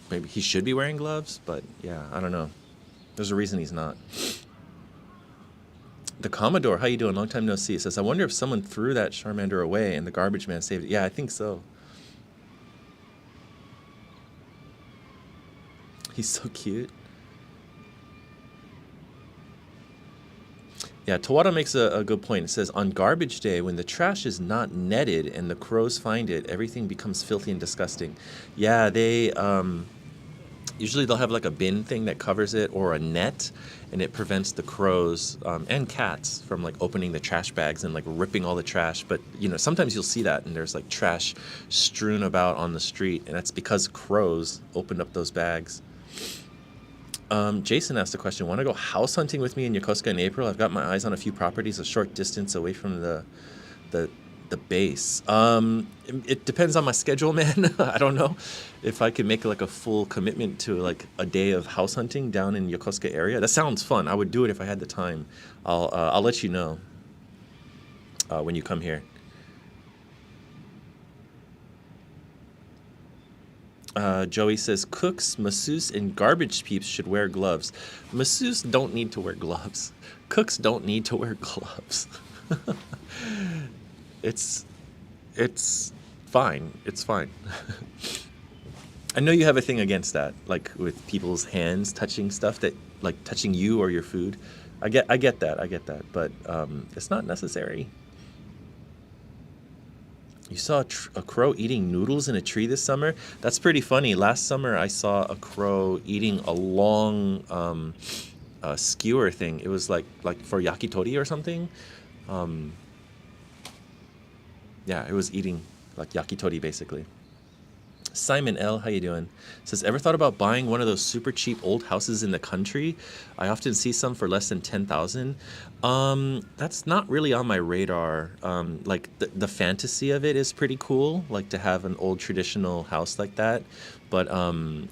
[SPEAKER 1] maybe he should be wearing gloves, but yeah, I don't know. There's a reason he's not. The Commodore, how you doing? Long time no see. Says, I wonder if someone threw that Charmander away and the garbage man saved it. Yeah, I think so. He's so cute. Yeah, Tawada makes a good point. It says, on garbage day, when the trash is not netted and the crows find it, everything becomes filthy and disgusting. Yeah, they, Usually they'll have like a bin thing that covers it or a net, and it prevents the crows and cats from like opening the trash bags and like ripping all the trash. But sometimes you'll see that and there's like trash strewn about on the street, and that's because crows opened up those bags. Jason asked a question. Want to go house hunting with me in Yokosuka in April? I've got my eyes on a few properties a short distance away from the base. It depends on my schedule, man. I don't know if I could make like a full commitment to like a day of house hunting down in Yokosuka area. That sounds fun. I would do it if I had the time. I'll let you know when you come here. Joey says cooks, masseuse, and garbage peeps should wear gloves. Masseuse don't need to wear gloves. Cooks don't need to wear gloves. It's fine. It's fine. I know you have a thing against that, like with people's hands touching stuff that, like touching you or your food. I get that, but it's not necessary. You saw a crow eating noodles in a tree this summer? That's pretty funny. Last summer I saw a crow eating a long skewer thing. It was like for yakitori or something. Yeah, it was eating like yakitori basically. Simon L, how you doing? Says, ever thought about buying one of those super cheap old houses in the country? I often see some for less than 10,000. That's not really on my radar. Like the fantasy of it is pretty cool, like to have an old traditional house like that. But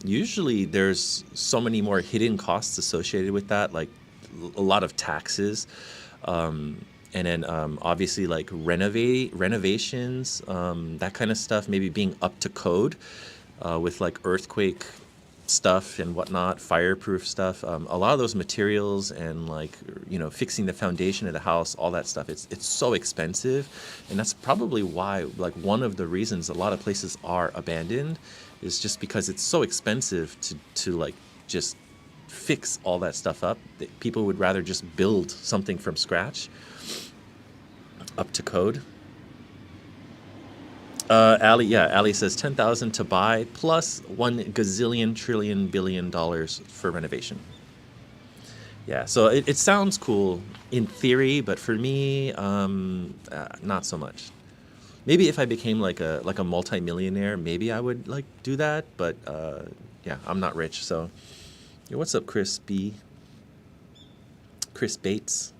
[SPEAKER 1] usually there's so many more hidden costs associated with that, like a lot of taxes. And then obviously like renovations, that kind of stuff, maybe being up to code with like earthquake stuff and whatnot, fireproof stuff. A lot of those materials and like, fixing the foundation of the house, all that stuff, it's so expensive. And that's probably why, like one of the reasons a lot of places are abandoned is just because it's so expensive to like just fix all that stuff up. People would rather just build something from scratch. Up to code. Ali says 10,000 to buy plus $1 gazillion trillion for renovation. Yeah, so it sounds cool in theory, but for me, not so much. Maybe if I became like a multi-millionaire, maybe I would like do that. But yeah, I'm not rich, so. Yeah, what's up, Chris B? Chris Bates.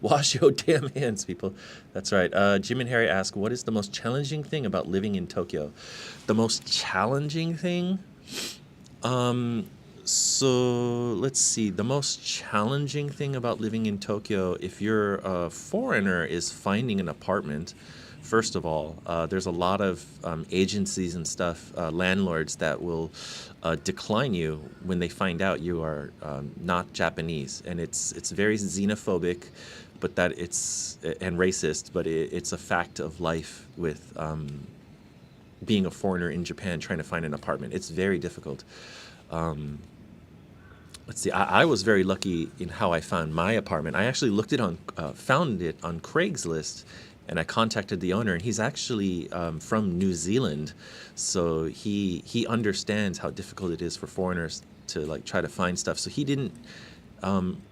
[SPEAKER 1] Wash your damn hands, people. That's right. Jim and Harry ask, what is the most challenging thing about living in Tokyo? The most challenging thing? So let's see. The most challenging thing about living in Tokyo, if you're a foreigner, is finding an apartment. First of all, there's a lot of agencies and stuff, landlords that will decline you when they find out you are not Japanese, and it's very xenophobic, but and racist. But it's a fact of life with being a foreigner in Japan trying to find an apartment. It's very difficult. Let's see. I was very lucky in how I found my apartment. I actually found it on Craigslist. And I contacted the owner, and he's actually from New Zealand, so he understands how difficult it is for foreigners to like try to find stuff. So he didn't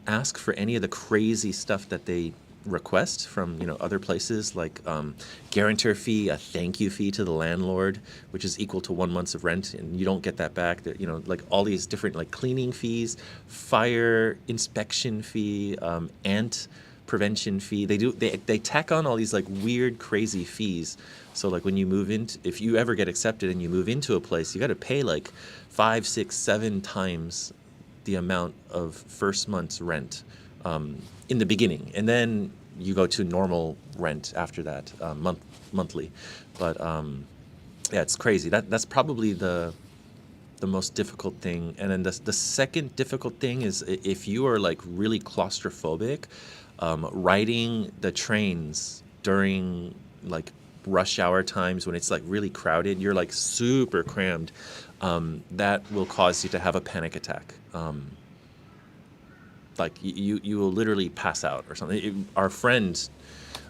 [SPEAKER 1] ask for any of the crazy stuff that they request from other places, like guarantor fee, a thank you fee to the landlord, which is equal to 1 month of rent, and you don't get that back. Like all these different like cleaning fees, fire inspection fee, ant prevention fee. They tack on all these like weird, crazy fees. So like when you move if you ever get accepted and you move into a place, you got to pay like 5, 6, 7 times the amount of first month's rent in the beginning, and then you go to normal rent after that, monthly. But yeah, it's crazy. That's probably the most difficult thing. And then the second difficult thing is if you are like really claustrophobic. Riding the trains during like rush hour times when it's like really crowded, you're like super crammed, that will cause you to have a panic attack. Like you will literally pass out or something. Our friend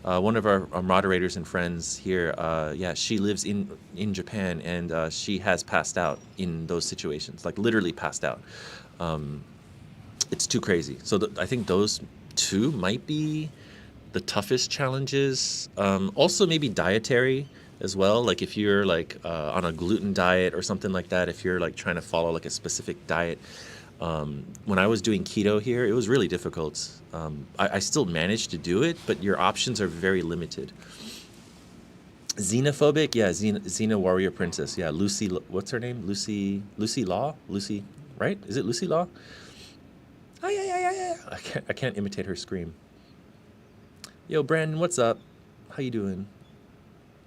[SPEAKER 1] One of our moderators and friends here, yeah, she lives in Japan, and she has passed out in those situations, like literally passed out. It's too crazy. So I think those two might be the toughest challenges. Also, maybe dietary as well. Like if you're like on a gluten diet or something like that, if you're like trying to follow like a specific diet. When I was doing keto here, it was really difficult. I still managed to do it, but your options are very limited. Xenophobic, yeah, Xena Warrior Princess, yeah, Lucy, what's her name? Lucy Law, Lucy, right? Is it Lucy Law? Ah, yeah, yeah, yeah, yeah. I can't imitate her scream. Yo, Brandon, what's up? How you doing?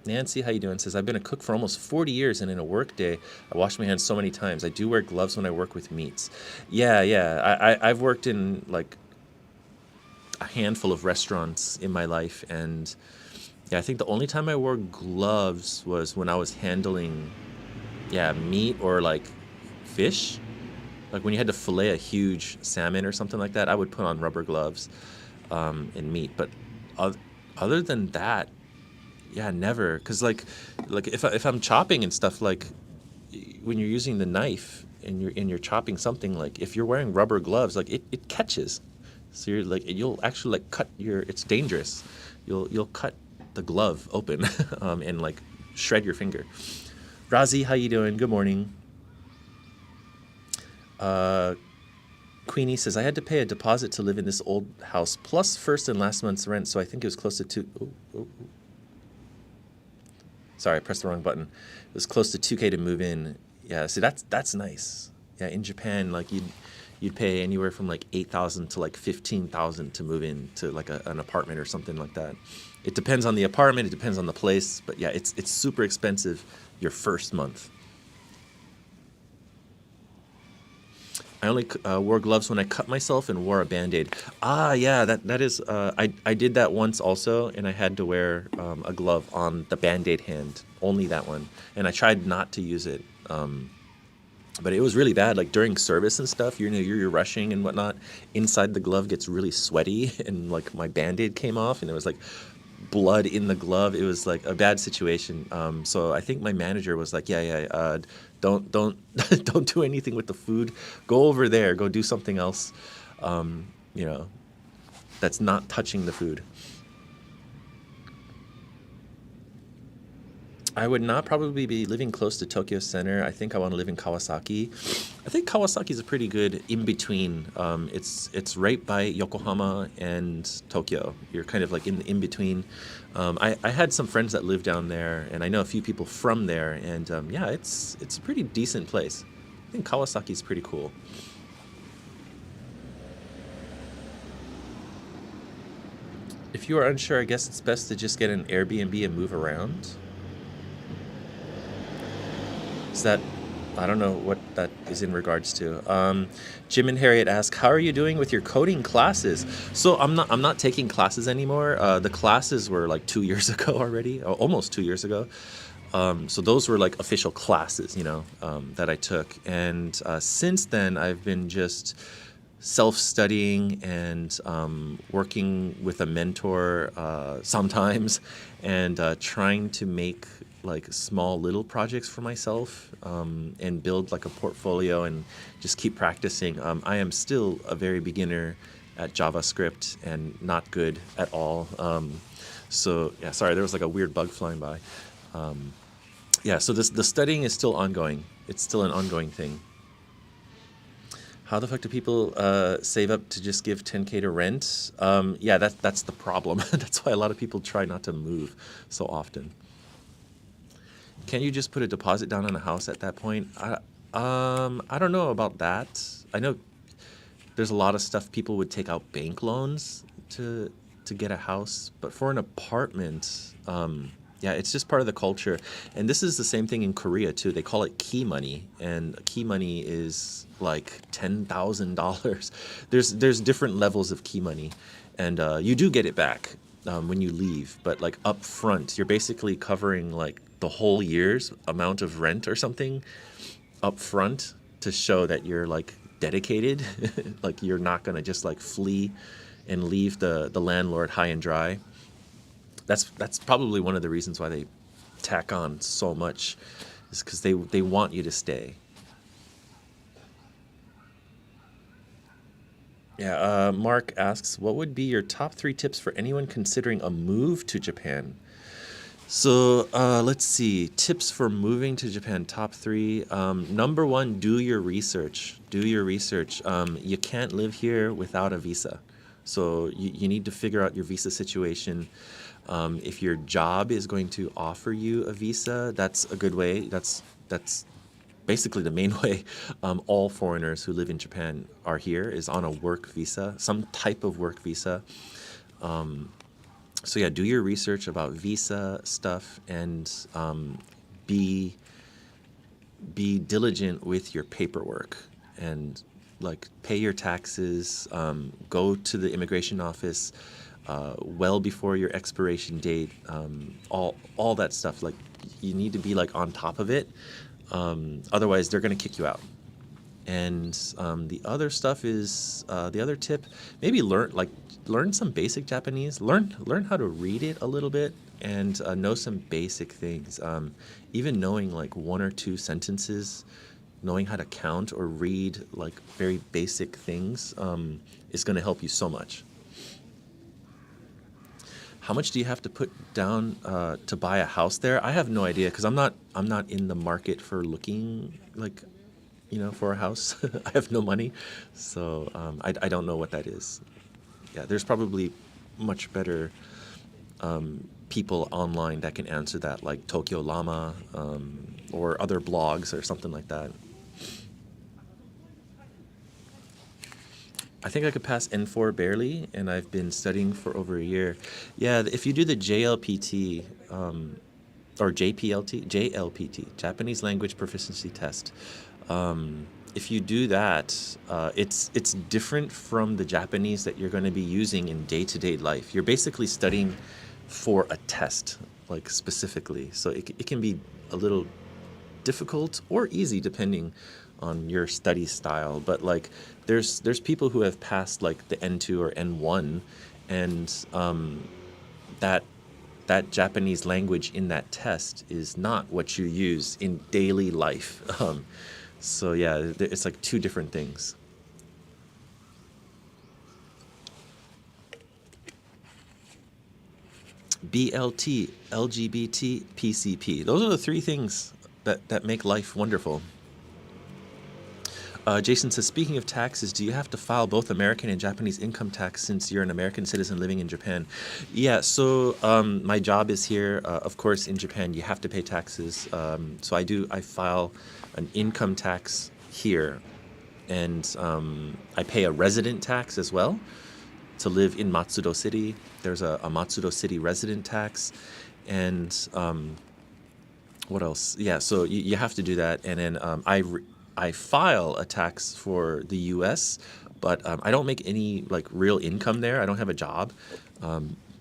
[SPEAKER 1] Nancy, how you doing? Says, I've been a cook for almost 40 years, and in a work day, I wash my hands so many times. I do wear gloves when I work with meats. Yeah, yeah. I've worked in like a handful of restaurants in my life, and yeah, I think the only time I wore gloves was when I was handling, yeah, meat or like fish. Like when you had to fillet a huge salmon or something like that, I would put on rubber gloves and meat. But other than that, yeah, never. Cause like if I'm chopping and stuff, like when you're using the knife and you're chopping something, like if you're wearing rubber gloves, like it catches. So you're like you'll actually like cut your. It's dangerous. You'll cut the glove open and like shred your finger. Razi, how you doing? Good morning. Queenie says, I had to pay a deposit to live in this old house, plus first and last month's rent, so I think it was close to two. Oh. Sorry, I pressed the wrong button. It was close to 2K to move in. Yeah, so that's nice. Yeah, in Japan, like you'd pay anywhere from like 8,000 to like 15,000 to move in to like an apartment or something like that. It depends on the apartment, it depends on the place, but yeah, it's super expensive your first month. I only wore gloves when I cut myself and wore a Band-Aid. Ah, yeah, that is, I did that once also, and I had to wear a glove on the Band-Aid hand, only that one. And I tried not to use it, but it was really bad. Like during service and stuff, you're rushing and whatnot. Inside the glove gets really sweaty, and like my Band-Aid came off, and it was like blood in the glove. It was like a bad situation. So I think my manager was like, yeah, don't don't do anything with the food. Go over there. Go do something else. You know, that's not touching the food. I would not probably be living close to Tokyo Center. I think I want to live in Kawasaki. I think Kawasaki is a pretty good in between. It's right by Yokohama and Tokyo. You're kind of like in between. I had some friends that live down there, and I know a few people from there. And yeah, it's a pretty decent place. I think Kawasaki is pretty cool. If you are unsure, I guess it's best to just get an Airbnb and move around. Is that, I don't know what that is in regards to. Jim and Harriet ask, how are you doing with your coding classes? So I'm not taking classes anymore. The classes were like 2 years ago already, or almost 2 years ago. So those were like official classes, that I took. And since then, I've been just self-studying and working with a mentor sometimes, and trying to make like small little projects for myself, and build like a portfolio and just keep practicing. I am still a very beginner at JavaScript and not good at all. So yeah, sorry, there was like a weird bug flying by. Yeah, so the studying is still ongoing. It's still an ongoing thing. How the fuck do people save up to just give 10K to rent? Yeah, that's the problem. That's why a lot of people try not to move so often. Can you just put a deposit down on a house at that point? I don't know about that. I know there's a lot of stuff people would take out bank loans to get a house, but for an apartment, yeah, it's just part of the culture. And this is the same thing in Korea too. They call it key money, and key money is like $10,000. There's different levels of key money, and you do get it back when you leave, but like up front, you're basically covering like the whole year's amount of rent or something up front to show that you're like dedicated. Like you're not gonna just like flee and leave the landlord high and dry. That's probably one of the reasons why they tack on so much, is because they want you to stay. Yeah, Mark asks, what would be your top 3 tips for anyone considering a move to Japan? So let's see. Tips for moving to Japan, top 3. Number 1, do your research. Do your research. You can't live here without a visa. So you need to figure out your visa situation. If your job is going to offer you a visa, that's a good way. That's basically the main way all foreigners who live in Japan are here, is on a work visa, some type of work visa. So yeah, do your research about visa stuff, and be diligent with your paperwork, and like pay your taxes. Go to the immigration office well before your expiration date. All that stuff. Like, you need to be like on top of it. Otherwise, they're gonna kick you out. And the other stuff is the other tip. Maybe learn some basic Japanese. Learn how to read it a little bit, and know some basic things. Even knowing like 1 or 2 sentences, knowing how to count or read like very basic things is going to help you so much. How much do you have to put down to buy a house there? I have no idea, because I'm not in the market for looking like, for a house. I have no money, so I don't know what that is. Yeah, there's probably much better people online that can answer that, like Tokyo Llama or other blogs or something like that. I think I could pass N4 barely, and I've been studying for over a year. Yeah, if you do the JLPT or JLPT, Japanese Language Proficiency Test, if you do that, it's different from the Japanese that you're going to be using in day-to-day life. You're basically studying for a test, like specifically. So it can be a little difficult or easy depending on your study style. But like, there's people who have passed like the N2 or N1, and that Japanese language in that test is not what you use in daily life. So yeah, it's like 2 different things. BLT, LGBT, PCP. Those are the 3 things that make life wonderful. Jason says, speaking of taxes, do you have to file both American and Japanese income tax since you're an American citizen living in Japan? Yeah, so my job is here. Of course, in Japan, you have to pay taxes. So I file an income tax here, and I pay a resident tax as well to live in Matsudo City. There's a Matsudo City resident tax, and what else? Yeah, so you have to do that, and then I file a tax for the U.S., but I don't make any like real income there. I don't have a job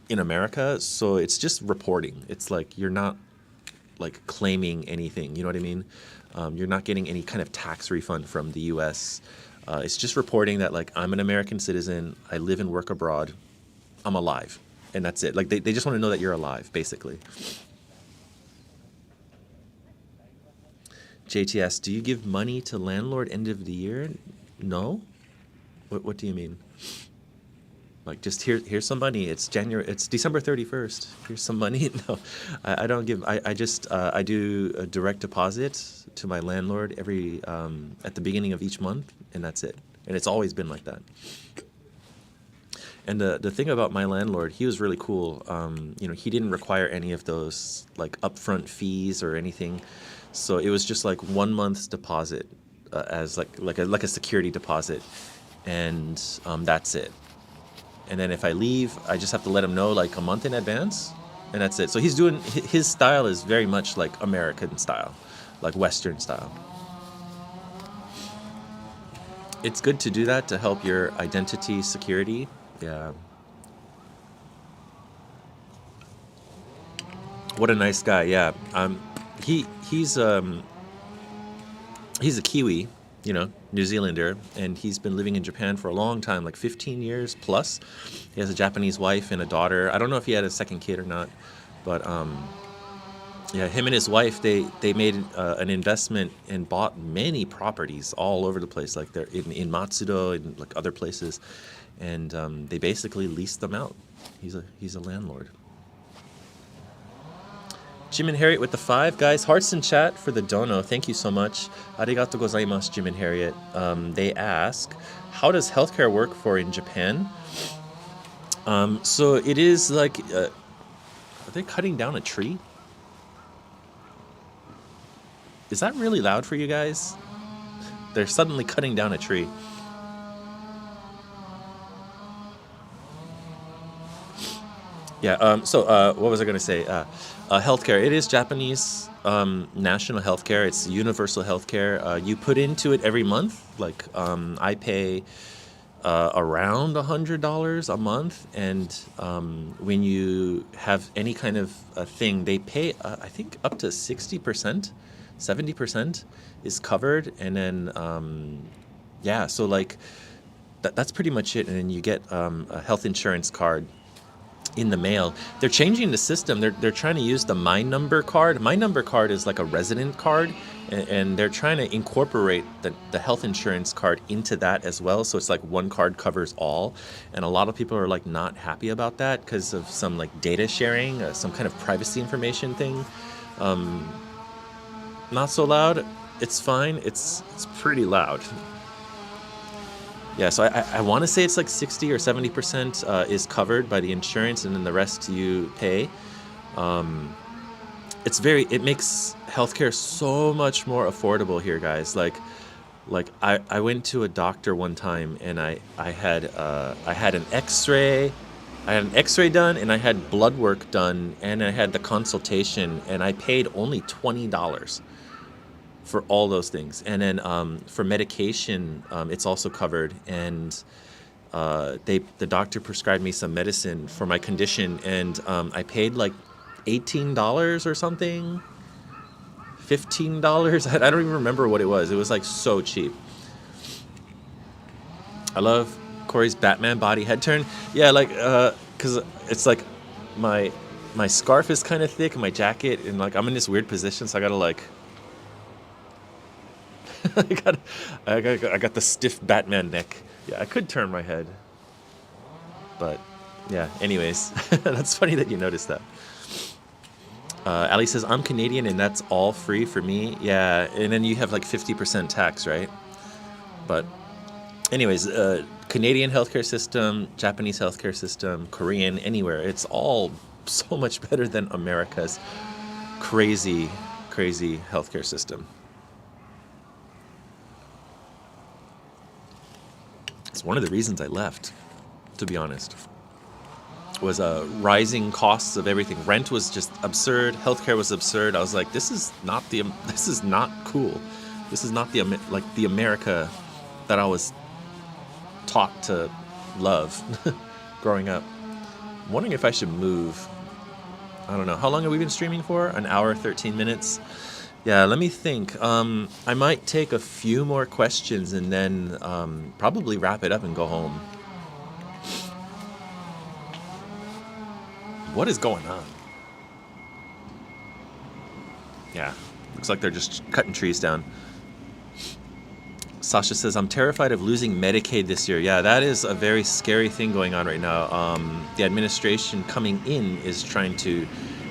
[SPEAKER 1] in America, so it's just reporting. It's like you're not like claiming anything. You know what I mean? You're not getting any kind of tax refund from the U.S. It's just reporting that like I'm an American citizen. I live and work abroad. I'm alive, and that's it. Like they just want to know that you're alive, basically. JTS, do you give money to landlord end of the year? No? What do you mean? Like, just here's some money. It's December 31st. Here's some money. No, I don't give. I just I do a direct deposit to my landlord every at the beginning of each month, and that's it. And it's always been like that. And the thing about my landlord, he was really cool. He didn't require any of those like upfront fees or anything. So it was just like 1 month's deposit as like a security deposit, and that's it. And then if I leave, I just have to let him know like a month in advance, and that's it. So his style is very much like American style, like Western style. It's good to do that to help your identity security. Yeah. What a nice guy. Yeah. He's a Kiwi, New Zealander, and he's been living in Japan for a long time, like 15 years plus. He has a Japanese wife and a daughter. I don't know if he had a second kid or not, but yeah, him and his wife, they made an investment and bought many properties all over the place, like they're in Matsudo and like other places, and they basically leased them out. He's a landlord. Jim and Harriet with the 5. Guys, hearts in chat for the dono. Thank you so much. Arigato gozaimasu, Jim and Harriet. They ask, how does healthcare work for in Japan? So it is like, are they cutting down a tree? Is that really loud for you guys? They're suddenly cutting down a tree. Yeah, what was I going to say? Healthcare. It is Japanese national healthcare. It's universal healthcare. You put into it every month. Like, I pay around $100 a month. And when you have any kind of a thing, they pay, I think, up to 60%, 70% is covered. And then, yeah, so like, that's pretty much it. And then you get a health insurance card in the mail. They're changing the system. They're trying to use the My Number card. My Number card is like a resident card, and they're trying to incorporate the health insurance card into that as well. So it's like one card covers all. And a lot of people are like not happy about that because of some like data sharing, some kind of privacy information thing. Not so loud. It's fine. It's pretty loud. Yeah, so I want to say it's like 60 or 70% is covered by the insurance, and then the rest you pay. It makes healthcare so much more affordable here, guys. Like I went to a doctor one time, and I had an X-ray. I had an X-ray done, and I had blood work done, and I had the consultation, and I paid only $20 for all those things. And then for medication, it's also covered, and the doctor prescribed me some medicine for my condition, and I paid like $18 or something, $15. I don't even remember what it was. It was like so cheap. I love Cory's Batman body head turn. Yeah, like because it's like my scarf is kind of thick and my jacket, and like I'm in this weird position, so I gotta like I got the stiff Batman neck. Yeah, I could turn my head, but yeah. Anyways, that's funny that you noticed that. Ali says, I'm Canadian and that's all free for me. Yeah, and then you have like 50% tax, right? But anyways, Canadian healthcare system, Japanese healthcare system, Korean, anywhere. It's all so much better than America's crazy healthcare system. It's one of the reasons I left, to be honest. Was rising costs of everything. Rent was just absurd. Healthcare was absurd. I was like, this is not cool. This is not the America that I was taught to love growing up. I'm wondering if I should move. I don't know. How long have we been streaming for? An hour, 13 minutes. Yeah, let me think. I might take a few more questions and then probably wrap it up and go home. What is going on? Yeah, looks like they're just cutting trees down. Sasha says, I'm terrified of losing Medicaid this year. Yeah, that is a very scary thing going on right now. The administration coming in is trying to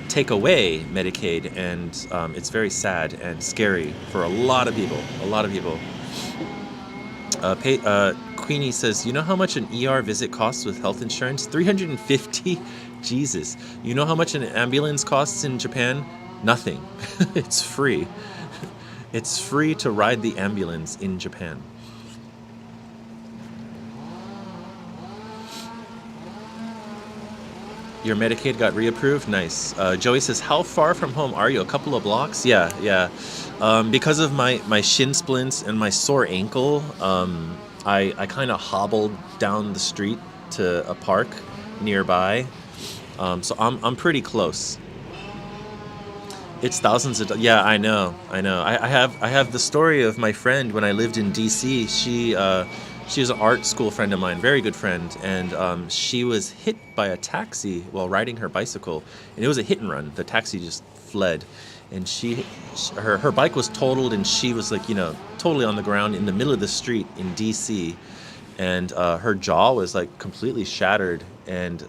[SPEAKER 1] take away Medicaid, and it's very sad and scary for a lot of people. Queenie says, you know how much an ER visit costs with health insurance? $350? Jesus. You know how much an ambulance costs in Japan? Nothing. It's free. It's free to ride the ambulance in Japan. Your Medicaid got reapproved? Nice. Joey says, how far from home are you? A couple of blocks? Yeah. Because of my shin splints and my sore ankle, I kind of hobbled down the street to a park nearby. So I'm pretty close. It's thousands of yeah, I know. I have the story of my friend when I lived in DC. She was an art school friend of mine, very good friend, and she was hit by a taxi while riding her bicycle, and it was a hit and run. The taxi just fled, and her bike was totaled, and she was like, totally on the ground in the middle of the street in DC, and her jaw was like completely shattered, and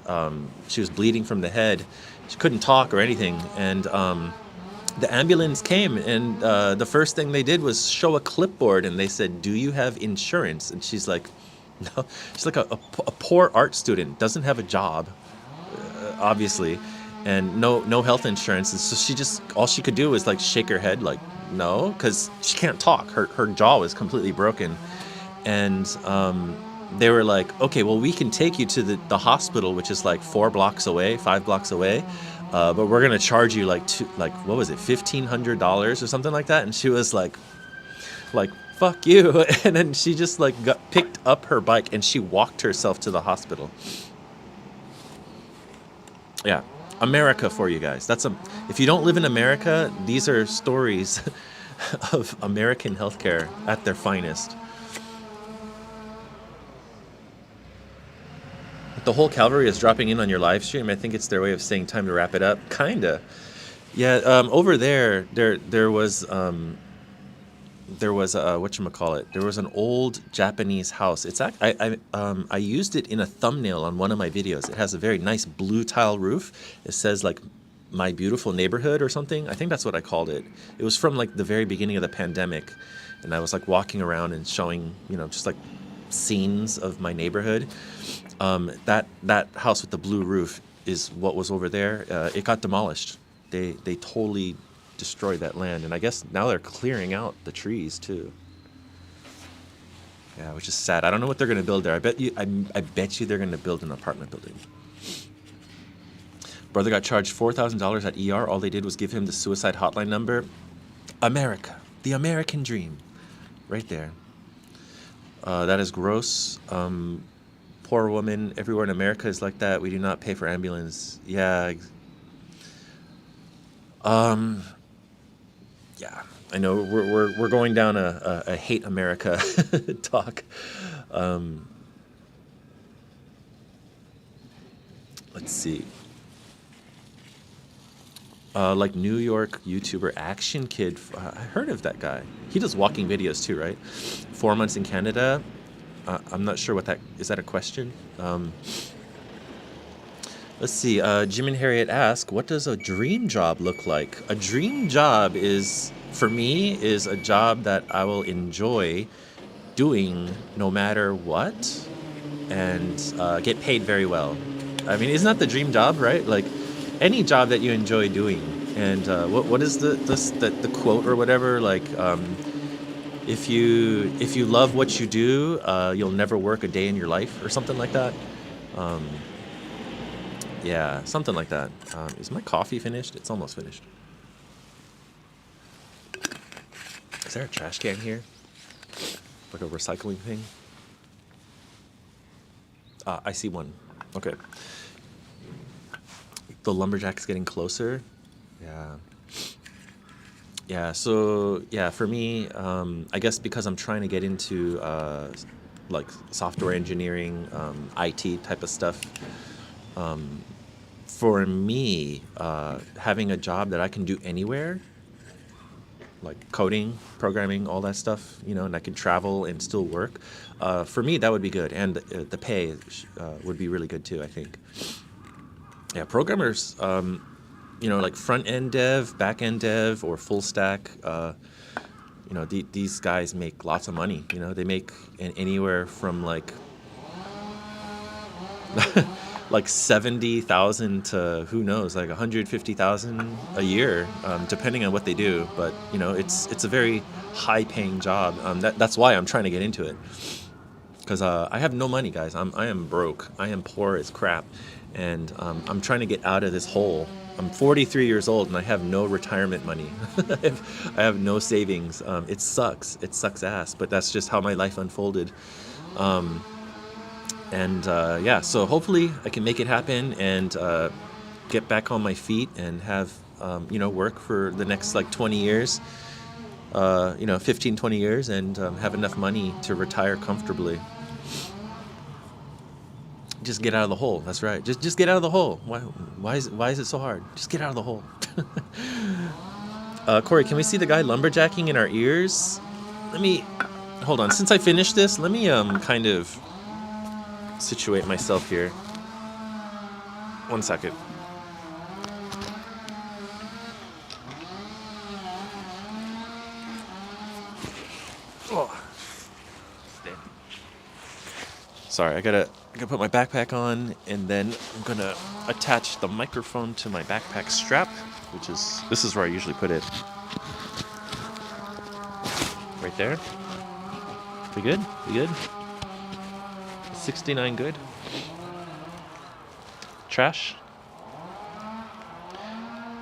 [SPEAKER 1] she was bleeding from the head. She couldn't talk or anything, and the ambulance came, and the first thing they did was show a clipboard, and they said, "Do you have insurance?" And she's like, "No." She's like a poor art student, doesn't have a job, obviously, and no health insurance. And so she just all she could do was like shake her head, like no, because she can't talk. Her jaw was completely broken, and they were like, "Okay, well, we can take you to the hospital, which is like 4 blocks away, 5 blocks away." But we're gonna charge you like what was it, $1,500 or something like that? And she was like fuck you, and then she just like picked up her bike and she walked herself to the hospital. Yeah, America for you guys. If you don't live in America, these are stories of American healthcare at their finest. The whole cavalry is dropping in on your live stream. I think it's their way of saying time to wrap it up. Kinda. Yeah. Over there was whatchamacallit. There was an old Japanese house. I used it in a thumbnail on one of my videos. It has a very nice blue tile roof. It says like "My Beautiful Neighborhood" or something. I think that's what I called it. It was from like the very beginning of the pandemic, and I was like walking around and showing just like scenes of my neighborhood. That house with the blue roof is what was over there. It got demolished. They totally destroyed that land, and I guess now they're clearing out the trees too. Yeah, which is sad. I don't know what they're going to build there. I bet you they're going to build an apartment building. Brother got charged $4,000 at ER. All they did was give him the suicide hotline number. America, the American dream, right there. That is gross. Poor woman. Everywhere in America is like that. We do not pay for ambulance. Yeah. Yeah. I know we're going down a hate America talk. Let's see. Like New York YouTuber Action Kid. I heard of that guy. He does walking videos too, right? 4 months in Canada. I'm not sure what that is. That a question? Let's see. Jim and Harriet ask, "What does a dream job look like?" A dream job for me, is a job that I will enjoy doing no matter what, and get paid very well. I mean, isn't that the dream job, right? Like any job that you enjoy doing. And what is the quote or whatever? Like, if you love what you do, you'll never work a day in your life, or something like that. Yeah, something like that. Is my coffee finished? It's almost finished. Is there a trash can here? Like a recycling thing? I see one. Okay. The lumberjack's getting closer. Yeah. Yeah, so yeah, for me, I guess because I'm trying to get into like software engineering, IT type of stuff. For me, having a job that I can do anywhere, like coding, programming, all that stuff, and I can travel and still work. For me, that would be good, and the pay would be really good too, I think. Yeah, programmers, like front end dev, back end dev, or full stack. These guys make lots of money. They make anywhere from like 70,000 to who knows, like 150,000 a year, depending on what they do. But it's a very high paying job. That's why I'm trying to get into it, because I have no money, guys. I am broke. I am poor as crap, and I'm trying to get out of this hole. I'm 43 years old and I have no retirement money. I have no savings. It sucks. It sucks ass, but that's just how my life unfolded. So hopefully I can make it happen and get back on my feet and have work for the next like 20 years, 15, 20 years, and have enough money to retire comfortably. Just get out of the hole. That's right. Just get out of the hole. Why is it so hard? Just get out of the hole. Cory, can we see the guy lumberjacking in our ears? Hold on. Since I finished this, let me kind of situate myself here. 1 second. Oh. Sorry, I gotta put my backpack on, and then I'm gonna attach the microphone to my backpack strap, this is where I usually put it. Right there. We good? 69 good. Trash.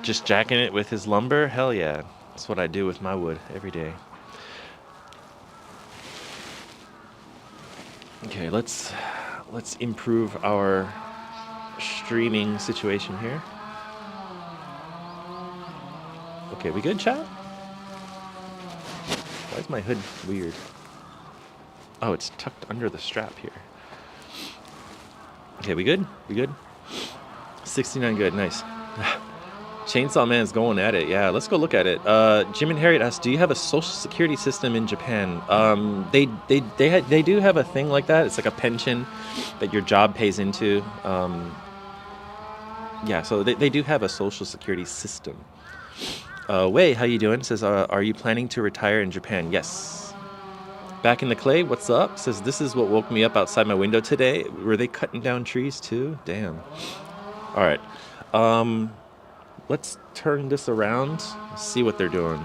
[SPEAKER 1] Just jacking it with his lumber? Hell yeah. That's what I do with my wood every day. Okay, let's improve our streaming situation here. Okay, we good, chat? Why is my hood weird? Oh, it's tucked under the strap here. Okay, we good? 69 good, nice. Chainsaw Man's going at it. Yeah, let's go look at it. Jim and Harriet asked, "Do you have a social security system in Japan?" They do have a thing like that. It's like a pension that your job pays into. Yeah, so they do have a social security system. Wei, how you doing? Says, "Are you planning to retire in Japan?" Yes. Back in the clay. What's up? Says, "This is what woke me up outside my window today." Were they cutting down trees too? Damn. All right. Let's turn this around, see what they're doing.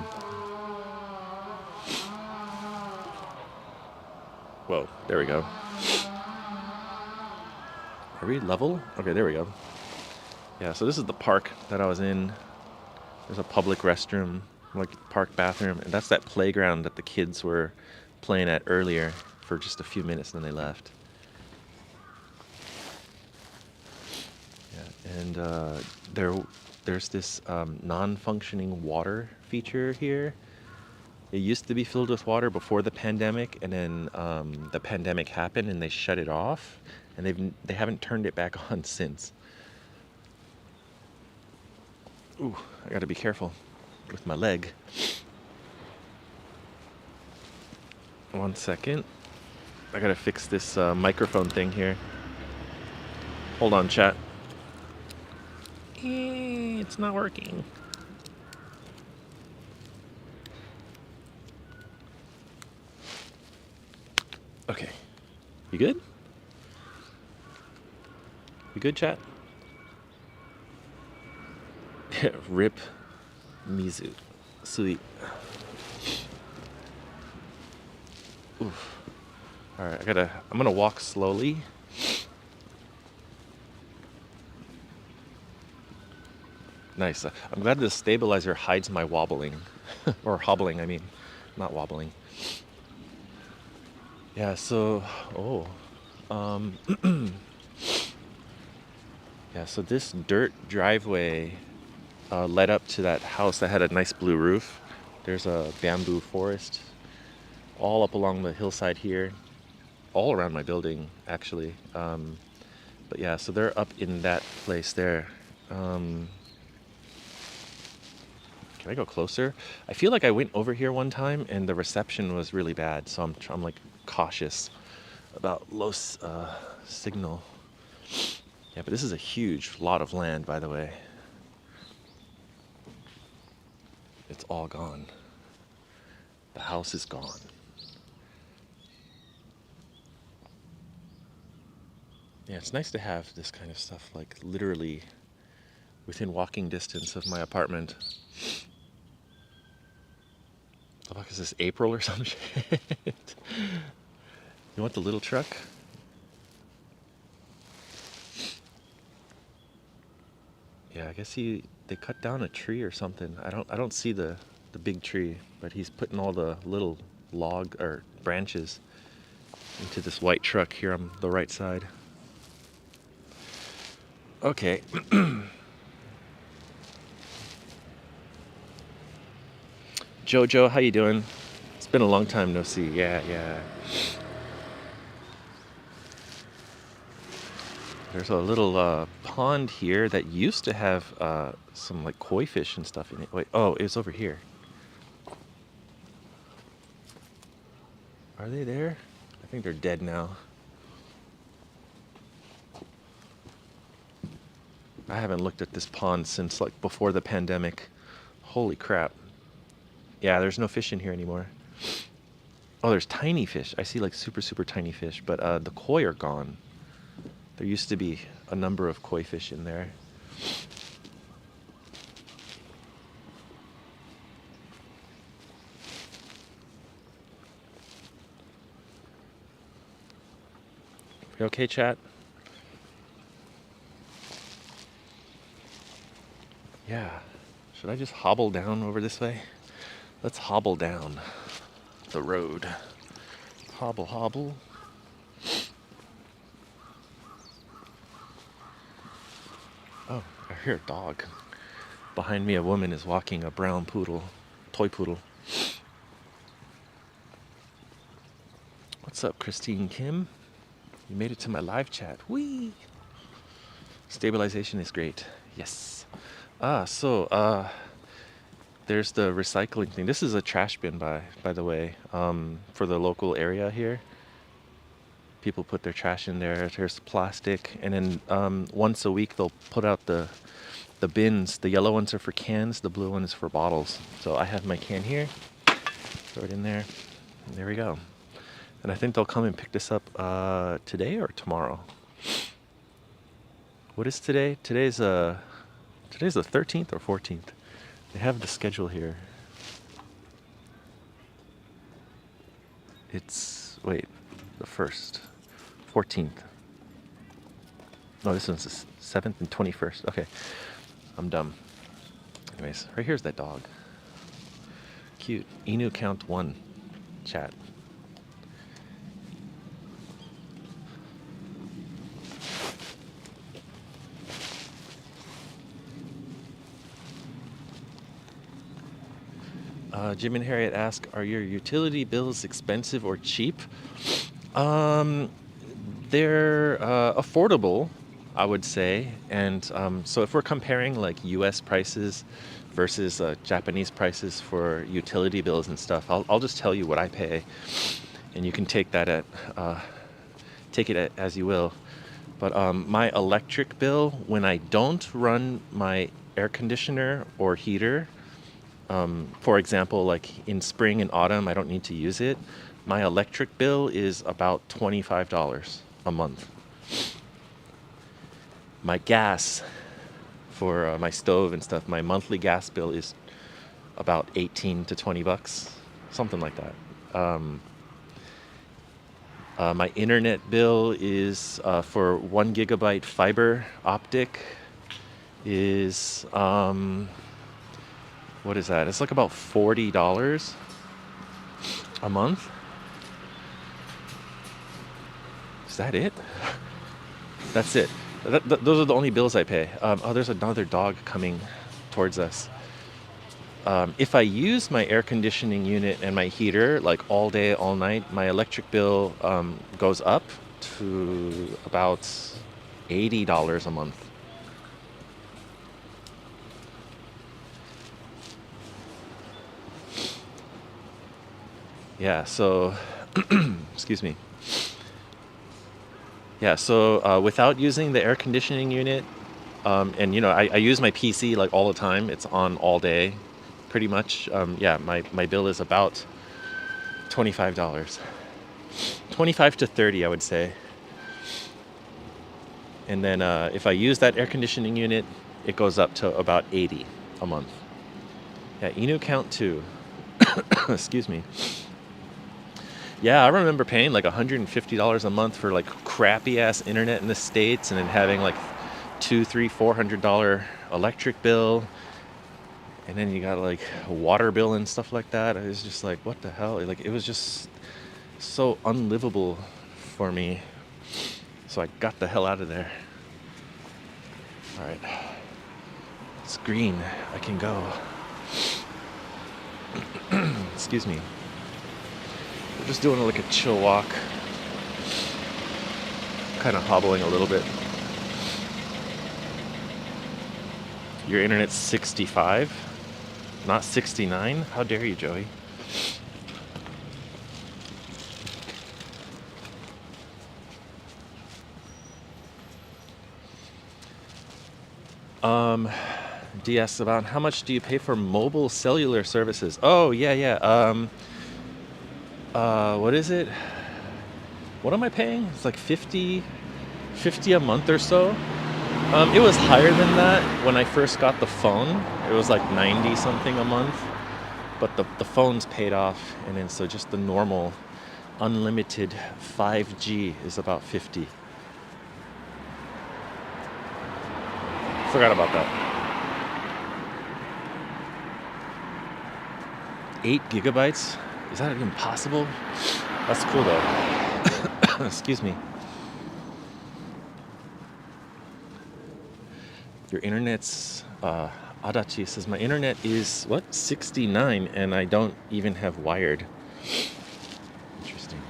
[SPEAKER 1] Whoa, there we go. Are we level? Okay, there we go. Yeah, so this is the park that I was in. There's a public restroom, like park bathroom, and that's that playground that the kids were playing at earlier for just a few minutes, and then they left. Yeah, and there's this non-functioning water feature here. It used to be filled with water before the pandemic, and then the pandemic happened and they shut it off, and they haven't turned it back on since. Ooh, I gotta be careful with my leg. 1 second. I gotta fix this microphone thing here. Hold on, chat. It's not working. Okay. You good? You good, chat? Rip Mizu. Sweet. Oof. Alright, I'm gonna walk slowly. Nice. I'm glad the stabilizer hides my wobbling. Or hobbling, I mean. Not wobbling. Yeah, so... yeah, so this dirt driveway led up to that house that had a nice blue roof. There's a bamboo forest all up along the hillside here. All around my building, actually. But yeah, so they're up in that place there. Can I go closer? I feel like I went over here one time and the reception was really bad, so I'm like cautious about low signal. Yeah, but this is a huge lot of land, by the way. It's all gone. The house is gone. Yeah, it's nice to have this kind of stuff, like literally within walking distance of my apartment. What the fuck is this, April or some shit? You want the little truck? Yeah, I guess they cut down a tree or something. I don't see the big tree, but he's putting all the little log or branches into this white truck here on the right side. Okay. Jojo, how you doing? It's been a long time no see. Yeah, yeah. There's a little pond here that used to have some like koi fish and stuff in it. Wait, oh, it's over here. Are they there? I think they're dead now. I haven't looked at this pond since like before the pandemic. Holy crap. Yeah, there's no fish in here anymore. Oh, there's tiny fish. I see like super, super tiny fish, but the koi are gone. There used to be a number of koi fish in there. You okay, chat? Yeah. Should I just hobble down over this way? Let's hobble down the road. Hobble, hobble. Oh, I hear a dog. Behind me, a woman is walking a brown poodle, toy poodle. What's up, Christine Kim? You made it to my live chat. Whee! Stabilization is great. Yes. There's the recycling thing. This is a trash bin, by the way, for the local area here. People put their trash in there. There's plastic, and then once a week they'll put out the bins. The yellow ones are for cans. The blue one is for bottles. So I have my can here. Throw it in there. And there we go. And I think they'll come and pick this up today or tomorrow. What is today? Today's the 13th or 14th. They have the schedule here. It's the 1st, 14th. No, this one's the 7th and 21st. Okay, I'm dumb. Anyways, right here's that dog. Cute. Inu count 1. Chat. Jim and Harriet ask, are your utility bills expensive or cheap? They're affordable, I would say. And so if we're comparing like US prices versus Japanese prices for utility bills and stuff, I'll just tell you what I pay. And you can take that as you will. But my electric bill, when I don't run my air conditioner or heater, for example, like in spring and autumn, I don't need to use it. My electric bill is about $25 a month. My gas for my stove and stuff, my monthly gas bill is about 18 to 20 bucks, something like that. My internet bill is for 1 gigabyte fiber optic is what is that? It's like about $40 a month. Is that it? That's it. Those are the only bills I pay. There's another dog coming towards us. If I use my air conditioning unit and my heater like all day, all night, my electric bill goes up to about $80 a month. Yeah, so, excuse me. Yeah, so without using the air conditioning unit, and I use my PC like all the time. It's on all day, pretty much. My bill is about $25. 25 to 30, I would say. And then if I use that air conditioning unit, it goes up to about 80 a month. Yeah, Inu count 2. Excuse me. Yeah, I remember paying like $150 a month for like crappy ass internet in the States, and then having like $200, $300, $400 electric bill, and then you got like a water bill and stuff like that. It was just like, what the hell? Like, it was just so unlivable for me. So I got the hell out of there. All right, it's green. I can go. excuse me. We're just doing like a chill walk. Kind of hobbling a little bit. Your internet's 65, not 69? How dare you, Joey? DS about how much do you pay for mobile cellular services? Oh, yeah. What is it? What am I paying? It's like 50 a month or so. It was higher than that when I first got the phone. It was like 90 something a month. But the phone's paid off, and then so just the normal unlimited 5G is about 50. Forgot about that. 8 gigabytes? Is that even possible? That's cool though. Excuse me. Your internet's Adachi says my internet is 69 and I don't even have wired. Interesting.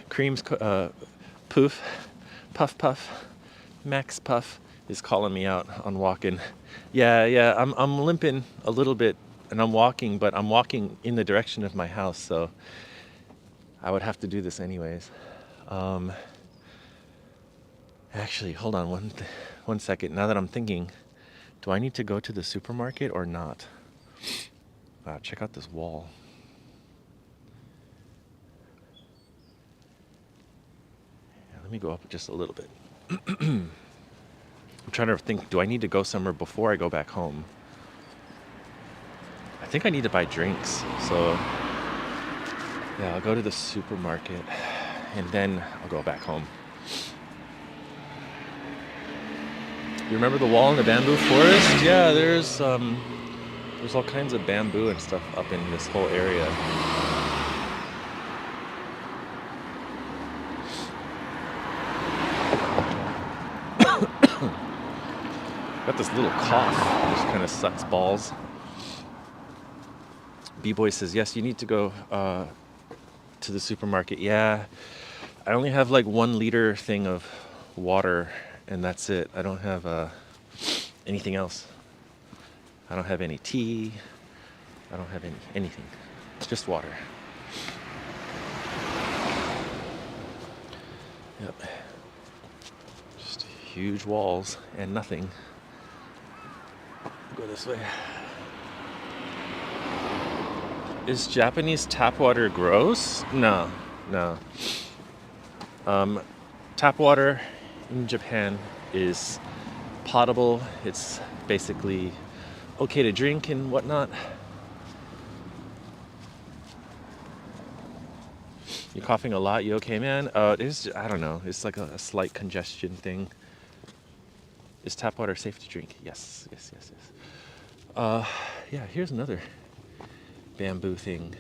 [SPEAKER 1] Cream's Puff, Max Puff is calling me out on walking. Yeah, I'm limping a little bit and I'm walking, but I'm walking in the direction of my house, so I would have to do this anyways. Actually, hold on one second. Now that I'm thinking, do I need to go to the supermarket or not? Wow, check out this wall. Let me go up just a little bit. I'm trying to think, do I need to go somewhere before I go back home? I think I need to buy drinks, so yeah, I'll go to the supermarket and then I'll go back home. You remember the wall in the bamboo forest? Yeah, there's all kinds of bamboo and stuff up in this whole area. Got this little cough, just kind of sucks balls. B-Boy says, yes, you need to go to the supermarket. Yeah, I only have like 1 liter thing of water, and that's it. I don't have anything else. I don't have any tea. I don't have anything. It's just water. Yep. Just huge walls and nothing. Go this way. Is Japanese tap water gross? No. Tap water in Japan is potable. It's basically okay to drink and whatnot. You're coughing a lot. You okay, man? I don't know. It's like a slight congestion thing. Is tap water safe to drink? Yes. Yeah, here's another bamboo thing.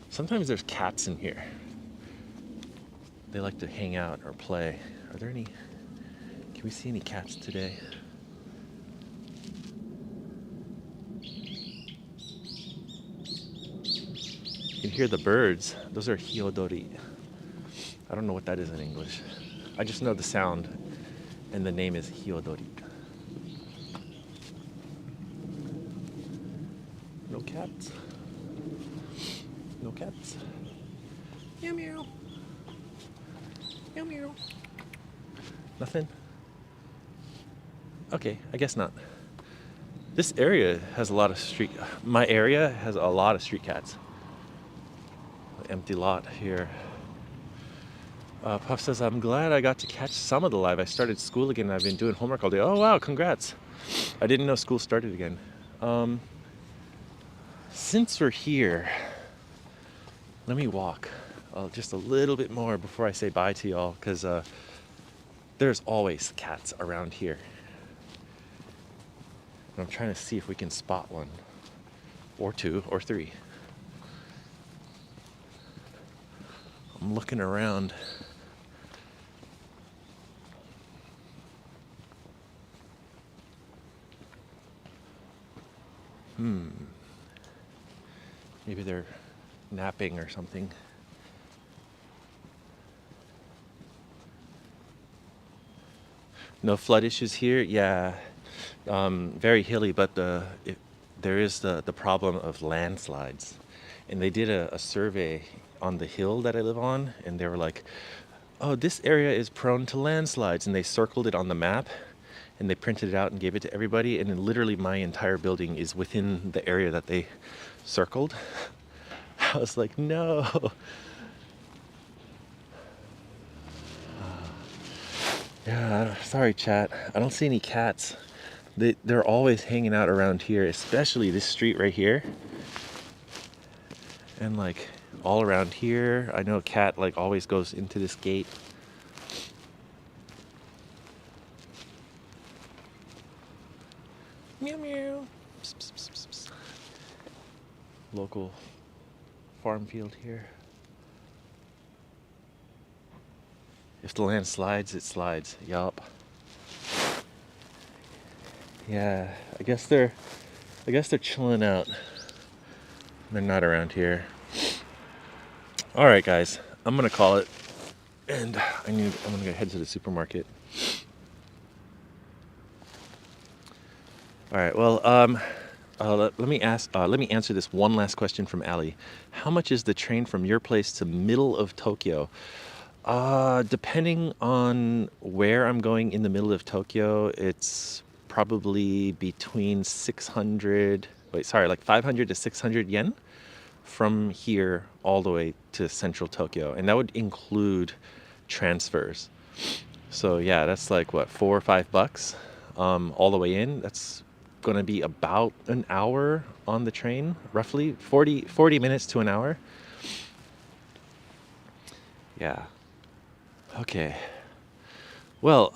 [SPEAKER 1] Sometimes there's cats in here. They like to hang out or play. Are there any? Can we see any cats today? You can hear the birds. Those are hiodori. I don't know what that is in English. I just know the sound, and the name is hiodori. No cats. No cats. Meow meow. Meow meow. Nothing? Okay, I guess not. This area has a lot of my area has a lot of street cats. Empty lot here. Puff says, I'm glad I got to catch some of the live. I started school again and I've been doing homework all day. Oh wow, congrats. I didn't know school started again. Since we're here, let me walk just a little bit more before I say bye to y'all, because there's always cats around here. And I'm trying to see if we can spot one, or 2, or 3. I'm looking around. Maybe they're napping or something. No flood issues here? Yeah. Very hilly, but there is the problem of landslides. And they did a survey on the hill that I live on, and they were like, oh, this area is prone to landslides. And they circled it on the map, and they printed it out and gave it to everybody. And then literally my entire building is within the area that they circled. I was like, no. Yeah, sorry, chat. I don't see any cats. They're always hanging out around here, especially this street right here. And like all around here, I know a cat like always goes into this gate. Meow meow. Psst, psst, psst, psst, psst. Local farm field here. If the land slides, it slides. Yup. Yeah, I guess they're chilling out. They're not around here. All right, guys, I'm gonna call it, and I'm gonna go head to the supermarket. All right. Well, let me answer this one last question from Ali. How much is the train from your place to middle of Tokyo? Depending on where I'm going in the middle of Tokyo, it's probably between 500 to 600 yen from here all the way to central Tokyo. And that would include transfers. So yeah, that's like what, $4 or $5 all the way in. That's going to be about an hour on the train, roughly 40 minutes to an hour. Yeah. Okay. Well,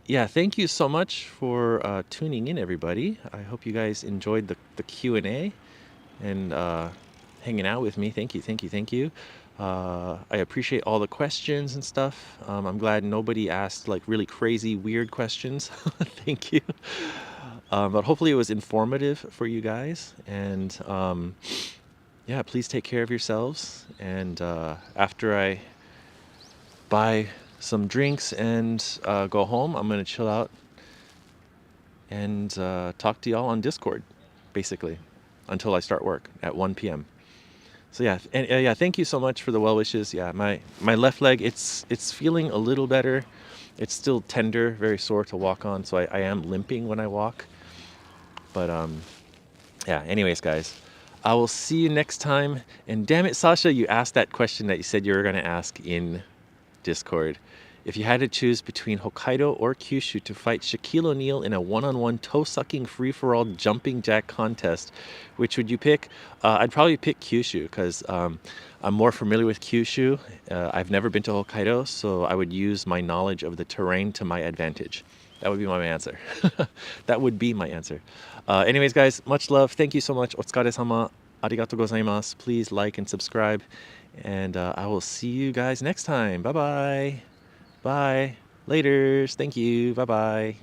[SPEAKER 1] yeah, thank you so much for tuning in, everybody. I hope you guys enjoyed the Q&A and hanging out with me. Thank you. I appreciate all the questions and stuff. I'm glad nobody asked like really crazy, weird questions. Thank you. But hopefully it was informative for you guys. And yeah, please take care of yourselves. And after I buy some drinks and go home, I'm gonna chill out and talk to y'all on Discord, basically, until I start work at 1 p.m. So yeah, and yeah, thank you so much for the well wishes. Yeah, my left leg, it's feeling a little better. It's still tender, very sore to walk on, so I am limping when I walk. But yeah, anyways, guys, I will see you next time. And damn it, Sasha, you asked that question that you said you were gonna ask in Discord. If you had to choose between Hokkaido or Kyushu to fight Shaquille O'Neal in a one-on-one toe-sucking free-for-all jumping jack contest, which would you pick? I'd probably pick Kyushu because I'm more familiar with Kyushu. I've never been to Hokkaido, so I would use my knowledge of the terrain to my advantage. That would be my answer. That would be my answer. Anyways, guys, much love. Thank you so much. Otsukaresama. Arigatou gozaimasu. Please like and subscribe. And I will see you guys next time. Bye-bye. Bye. Laters. Thank you. Bye-bye.